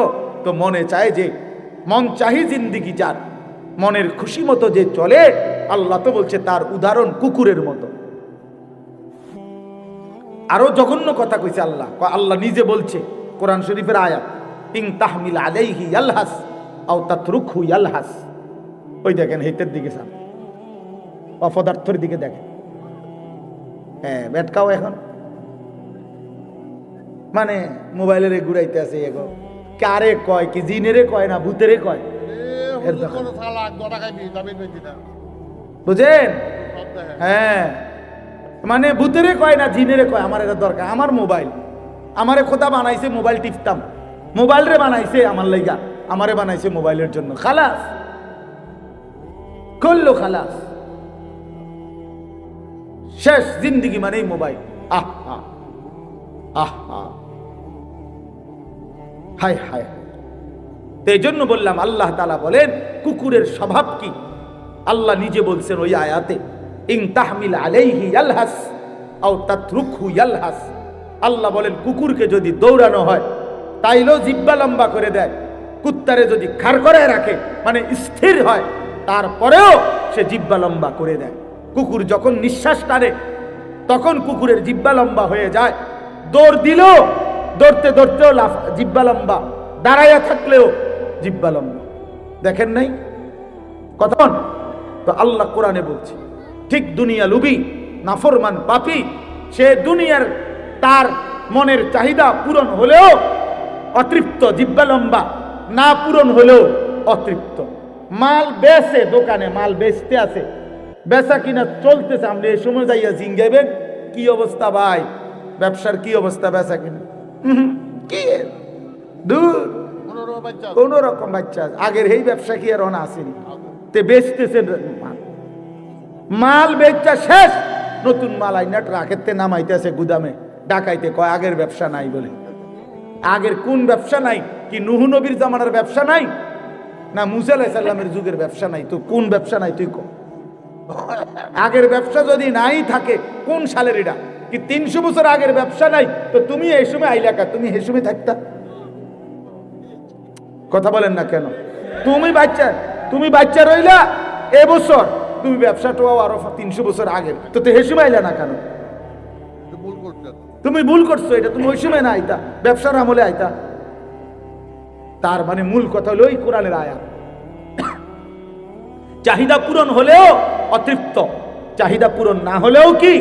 মনে চায়, যে মন চাহি জিন্দিগি যার, মনের খুশি মতো যে চলে, আল্লাহ তো বলছে তার উদাহরণ কুকুরের মতো। আরো জঘন্য কথা কইছে আল্লাহ। আল্লাহ নিজে বলছে, কোরআন শরীফের আয়াত, ইন তাহমিল আলাইহি ইয়ালহাস আও তাতরুকহু ইয়ালহাস। ওই দেখেন হেতের দিকে চান, অপদার্থের দিকে দেখেন। হ্যাঁ, বেটকাও এখন মানে মোবাইলের ঘুরাইতে আছে। এগো কারে কয় কি, জিনেরে কয় না ভূতেরে কয়? বুঝেন? হ্যাঁ, মানে ভূতেরে কয় না জিনেরে কয়। আমার এটা দরকার, আমার মোবাইল, আমারে খোদা বানাইছে মোবাইল টিপতাম, মোবাইল রে বানাইছে আমার লাইগা, আমারে বানাইছে মোবাইলের জন্য। খালাস করলো, খালাস, শেষ। জিন্দিগি মানেই মোবাইল। আহা আহা, হায় হায়। তো এই জন্য বললাম, আল্লাহ তাআলা বলেন কুকুরের স্বভাব কি? আল্লাহ নিজে বলছেন ওই আয়াতে, ইন তাহমিল আলাইহি ইয়ালহাস আও তাতরুকহু ইয়ালহাস। আল্লাহ বলেন কুকুরকে যদি দৌড়ানো হয় তাইলেও জিহ্বা লম্বা করে দেয়, কুত্তারে যদি খাড় করে রাখে মানে স্থির হয় তারপরেও সে জিহ্বা লম্বা করে দেয়। কুকুর যখন নিঃশ্বাস টানে তখন কুকুরের জিহ্বা লম্বা হয়ে যায়। দৌড় দিলেও, দৌড়তে দৌড়তেও জিহ্বা লম্বা, দাঁড়াইয়া থাকলেও জিহ্বা লম্বা। দেখেন নাই কতক্ষণ? তো আল্লাহ কোরআনে বলছে ঠিক দুনিয়া লুবি, নাফরমান পাপী, সে দুনিয়ার তার মনের চাহিদা পূরণ হলেও অতৃপ্ত, জিহ্বা লম্বা, না পূরণ হলেও অতৃপ্ত। মাল বেচে, দোকানে মাল বেচতে আছে, বেচা কিনা চলতেছে, আপনি এই সময় যাইয়া জিঙ্গাইবেন কি অবস্থা ভাই, ব্যবসার কি অবস্থা, বেচা কিনা কি দূর, কোন রকম বাচ্চা। আগের এই ব্যবসা কি আর অনা আসেনি, তে বেচতেছে মাল, বেচা শেষ, নতুন মাল আইনা ট্রাকেতে নামাইতেছে গুদামে, ডাকাইতে কয় আগের ব্যবসা নাই বলে। আগের কোন ব্যবসা নাই? কি নূহ নবীর জামানার ব্যবসা নাই, না মুসা আলাইহিস সালামের যুগের ব্যবসা নাই? তো কোন ব্যবসা নাই তুই কো? আগের ব্যবসা যদি নাই থাকে কোন সালের এটা? কি 300 বছর আগের ব্যবসা নাই, তো তুমি এই সময় আইলা কা, তুমি এই সময় থাকতা? কথা বলেন না কেন? তুমি বাচ্চা রইলা এবছর, তুমি ব্যবসাটাও আরো 300 বছর আগের, তো এই সময় আইলা না কেন? তুমি ভুল করছো, এটা তুমি ওই সময় না আইতা, ব্যবসার আমলে আইতা। তার মানে মূল কথা হলো এই কোরআনের আয়াত, চাহিদা পূরণ হলেও অতৃপ্ত, চাহিদা পূরণ না হলেও কি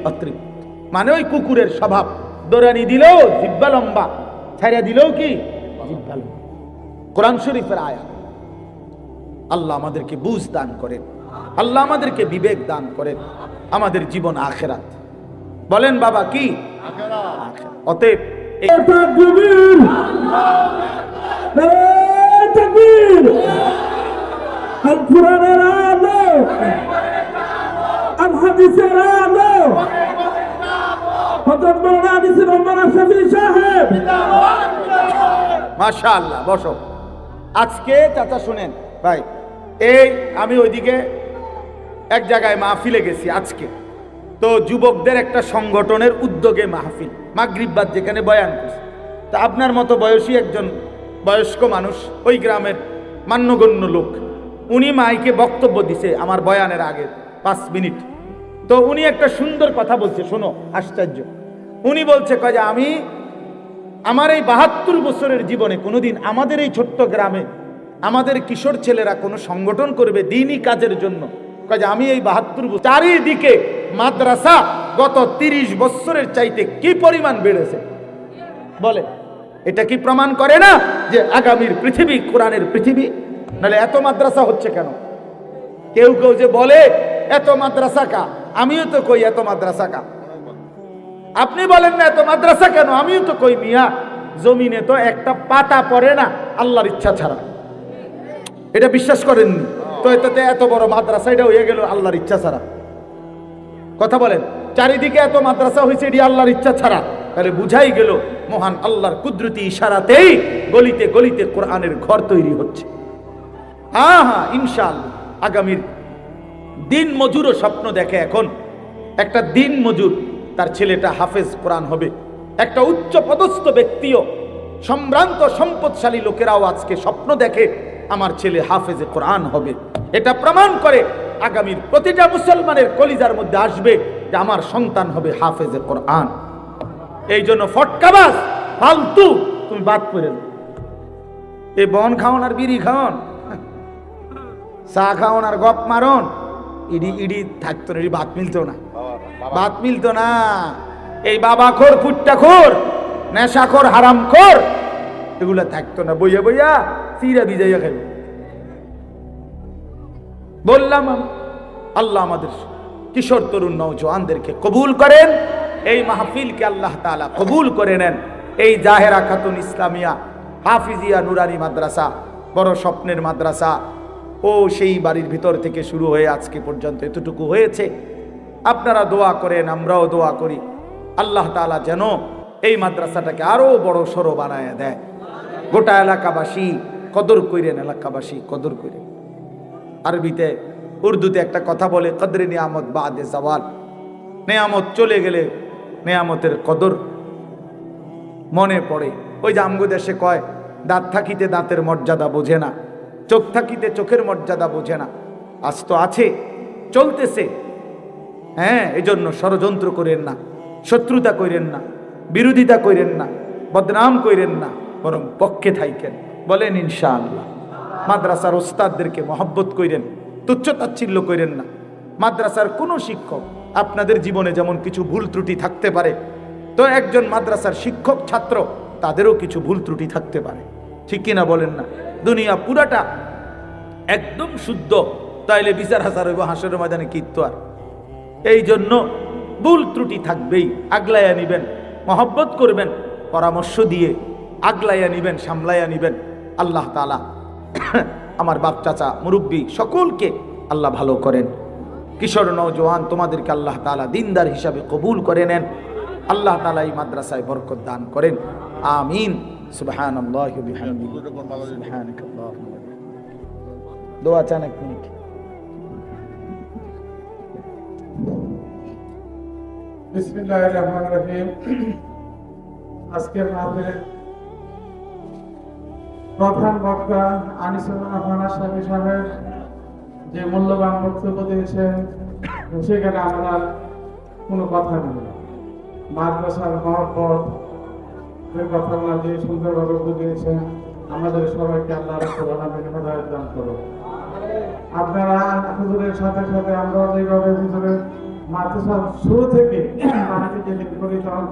অতৃপ্ত। মানে ওই কুকুরের স্বভাব, দৌড়ানি দিলেও জিহ্বা লম্বা, ছাড়িয়া দিলেও কি জিহ্বা লম্বা। কোরআন শরীফের আয়াত। আল্লাহ আমাদেরকে বুঝ দান করেন, আল্লাহ আমাদেরকে বিবেক দান করেন, আমাদের জীবন আখিরাত। বলেন বাবা কি? অতএব আল কোরআনের আলো, আল হাদিসের আলো, হযরত মাওলানা আনিসুর রহমান আশরাফী সাহেব। মাশাআল্লাহ, বসো। আজকে চাচা শুনেন ভাই, এই আমি ওইদিকে এক জায়গায় মাহফিলে গেছি আজকে, তো যুবকদের একটা সংগঠনের উদ্যোগে মাহফিল, মাগরিব বাদ যেখানে বয়ান করছে। তা আপনার মতো বয়সী একজন বয়স্ক মানুষ, ওই গ্রামের মান্যগণ্য লোক, উনি মাইকে বক্তব্য দিছে আমার বয়ানের আগে 5 মিনিট। তো উনি একটা সুন্দর কথা বলছে, শোনো, আশ্চর্য। উনি বলছে কয় যে আমি আমার এই 72 বছরের জীবনে কোনোদিন আমাদের এই ছোট্ট গ্রামে আমাদের কিশোর ছেলেরা কোনো সংগঠন করবে দ্বীনি কাজের জন্য, কয় যে আমি এই 72 বছর চারিদিকে মাদ্রাসা গত 30 বছরের চাইতে কি পরিমাণ বেড়েছে বলে। এটা কি প্রমাণ করে না যে আগামীর পৃথিবী কোরআনের পৃথিবী? নাহলে এত মাদ্রাসা হচ্ছে কেন? কেউ কেউ যে বলে এত মাদ্রাসা কা, আমিও তো কই এত মাদ্রাসা কা। আপনি বলেন না এত মাদ্রাসা কেন, আমিও তো কই মিয়া জমিনে তো একটা পাতা পড়ে না আল্লাহর ইচ্ছা ছাড়া। এটা বিশ্বাস করেননি তো? এটাতে এত বড় মাদ্রাসা, এটা হয়ে গেল আল্লাহর ইচ্ছা ছাড়া। কথা বলেন, চারিদিকে এত মাদ্রাসা হয়েছে এটি আল্লাহর ইচ্ছা ছাড়া। তাহলে বুঝাই গেল মহান আল্লাহর কুদরতি ইশারাতেই গলিতে গলিতে কোরআনের ঘর তৈরি হচ্ছে। হ্যাঁ হ্যাঁ, ইনশাআল্লাহ আগামীর দিন মজুরও স্বপ্ন দেখে। এখন একটা দিন মজুর, তার ছেলেটা হাফেজ কোরআন হবে। একটা উচ্চ পদস্থ ব্যক্তিও, সম্ভ্রান্ত সম্পদশালী লোকেরাও আজকে স্বপ্ন দেখে আমার ছেলে হাফেজে কোরআন হবে। এটা প্রমাণ করে আগামীর প্রতিটা মুসলমানের কলিজার মধ্যে আসবে যে আমার সন্তান হবে হাফেজে কোরআন। এই জন্য ফটকাবাজ ফালতু তুমি বাদ করে দাও। এই বন খাওন আর বিড়ি খাওন, চা খাওন আর গপ মারন, ইডি ইডি থাকতো না, ভাত মিলতো না, ভাত মিলতো না। এই বাবা খোর, ফুটটা খোর, নেশা খোর, হারাম খোর, এগুলা থাকতো না। বইয়া বইয়া চিরা ভিজাইয়া খাইব। বললাম আল্লাহ আমাদের কিশোর তরুণ নওজওয়ানদেরকে কবুল করেন, এই মাহফিলকে আল্লাহ তাআলা কবুল করে নেন। এই জাহেরা খাতুন ইসলামিয়া হাফিজিয়া নুরানি মাদ্রাসা বড় স্বপ্নের মাদ্রাসা, ও সেই বাড়ির ভিতর থেকে শুরু হয়ে আজকে পর্যন্ত এতটুকু হয়েছে। আপনারা দোয়া করেন, আমরাও দোয়া করি, আল্লাহ তাআলা যেন এই মাদ্রাসাটাকে আরো বড় সড়ো বানায় দেয়। গোটা এলাকাবাসী কদর করেন, এলাকাবাসী কদর করেন। আরবিতে উর্দুতে একটা কথা বলে, কদরে নিয়ামত বাদে জাওয়াল, নেয়ামত চলে গেলে নেয়ামতের কদর মনে পড়ে। ওই যে আমগো দেশে কয়, দাঁত থাকিতে দাঁতের মর্যাদা বোঝে না, চোখ থাকিতে চোখের মর্যাদা বোঝে না। আজ তো আছে, চলতেছে। হ্যাঁ, এজন্য ষড়যন্ত্র করেন না, শত্রুতা করেন না, বিরোধিতা করেন না, বদনাম করেন না, বরং পক্ষে থাইকেন। বলেন ইনশাআল্লাহ। মাদ্রাসার ওস্তাদদেরকে মহব্বত করেন, তুচ্ছ তাচ্ছিল্য করেন না। মাদ্রাসার কোনো শিক্ষক, আপনাদের জীবনে যেমন কিছু ভুল ত্রুটি থাকতে পারে, তো একজন মাদ্রাসার শিক্ষক ছাত্র তাদেরও কিছু ভুল ত্রুটি থাকতে পারে, ঠিক কিনা বলেন না? দুনিয়া পুরাটা একদম শুদ্ধ, তাইলে বিচার হাজার হইব হাসরের ময়দানে কীর্ত। আর এই জন্য ভুল ত্রুটি থাকবেই, আগলাইয়া নিবেন, মহব্বত করবেন, পরামর্শ দিয়ে আগলাইয়া নিবেন, সামলাইয়া নিবেন। আল্লাহ তাআলা আমার বাপ চাচা মুরব্বী সকলকে আল্লাহ ভালো করেন। কিশোর নওজওয়ান তোমাদেরকে আল্লাহ তাআলা দিনদার হিসাবে কবুল করে নেন। আল্লাহ তাআলা এই মাদ্রাসায় বরকত দান করেন। আমিন। সুবহানাল্লাহি ওয়া বিহামদিহি, সুবহানাকাল্লাহুম্মা। দোয়া চান এক মিনিট। বিসমিল্লাহির রহমানির রহিম। আজকের মাহফিলে প্রধান বক্তা আনিসুর রহমান আশরাফী সাহেব যে মূল্যবান বক্তব্য দিয়েছেন, সেখানে আমরা কোনো কথা নেই। মাদ্রাসার মহব্বত কথাগুলো যে সুন্দরভাবে বুঝিয়েছেন, আমাদের সবাইকে আল্লাহ রাব্বুল আলামিন হেদায়েত দান করুন। আপনারা হুজুরের সাথে সাথে আমরা যেভাবে হুজুরের মাদ্রাসার শুরু থেকে বাড়িতে যেদিন করি তখন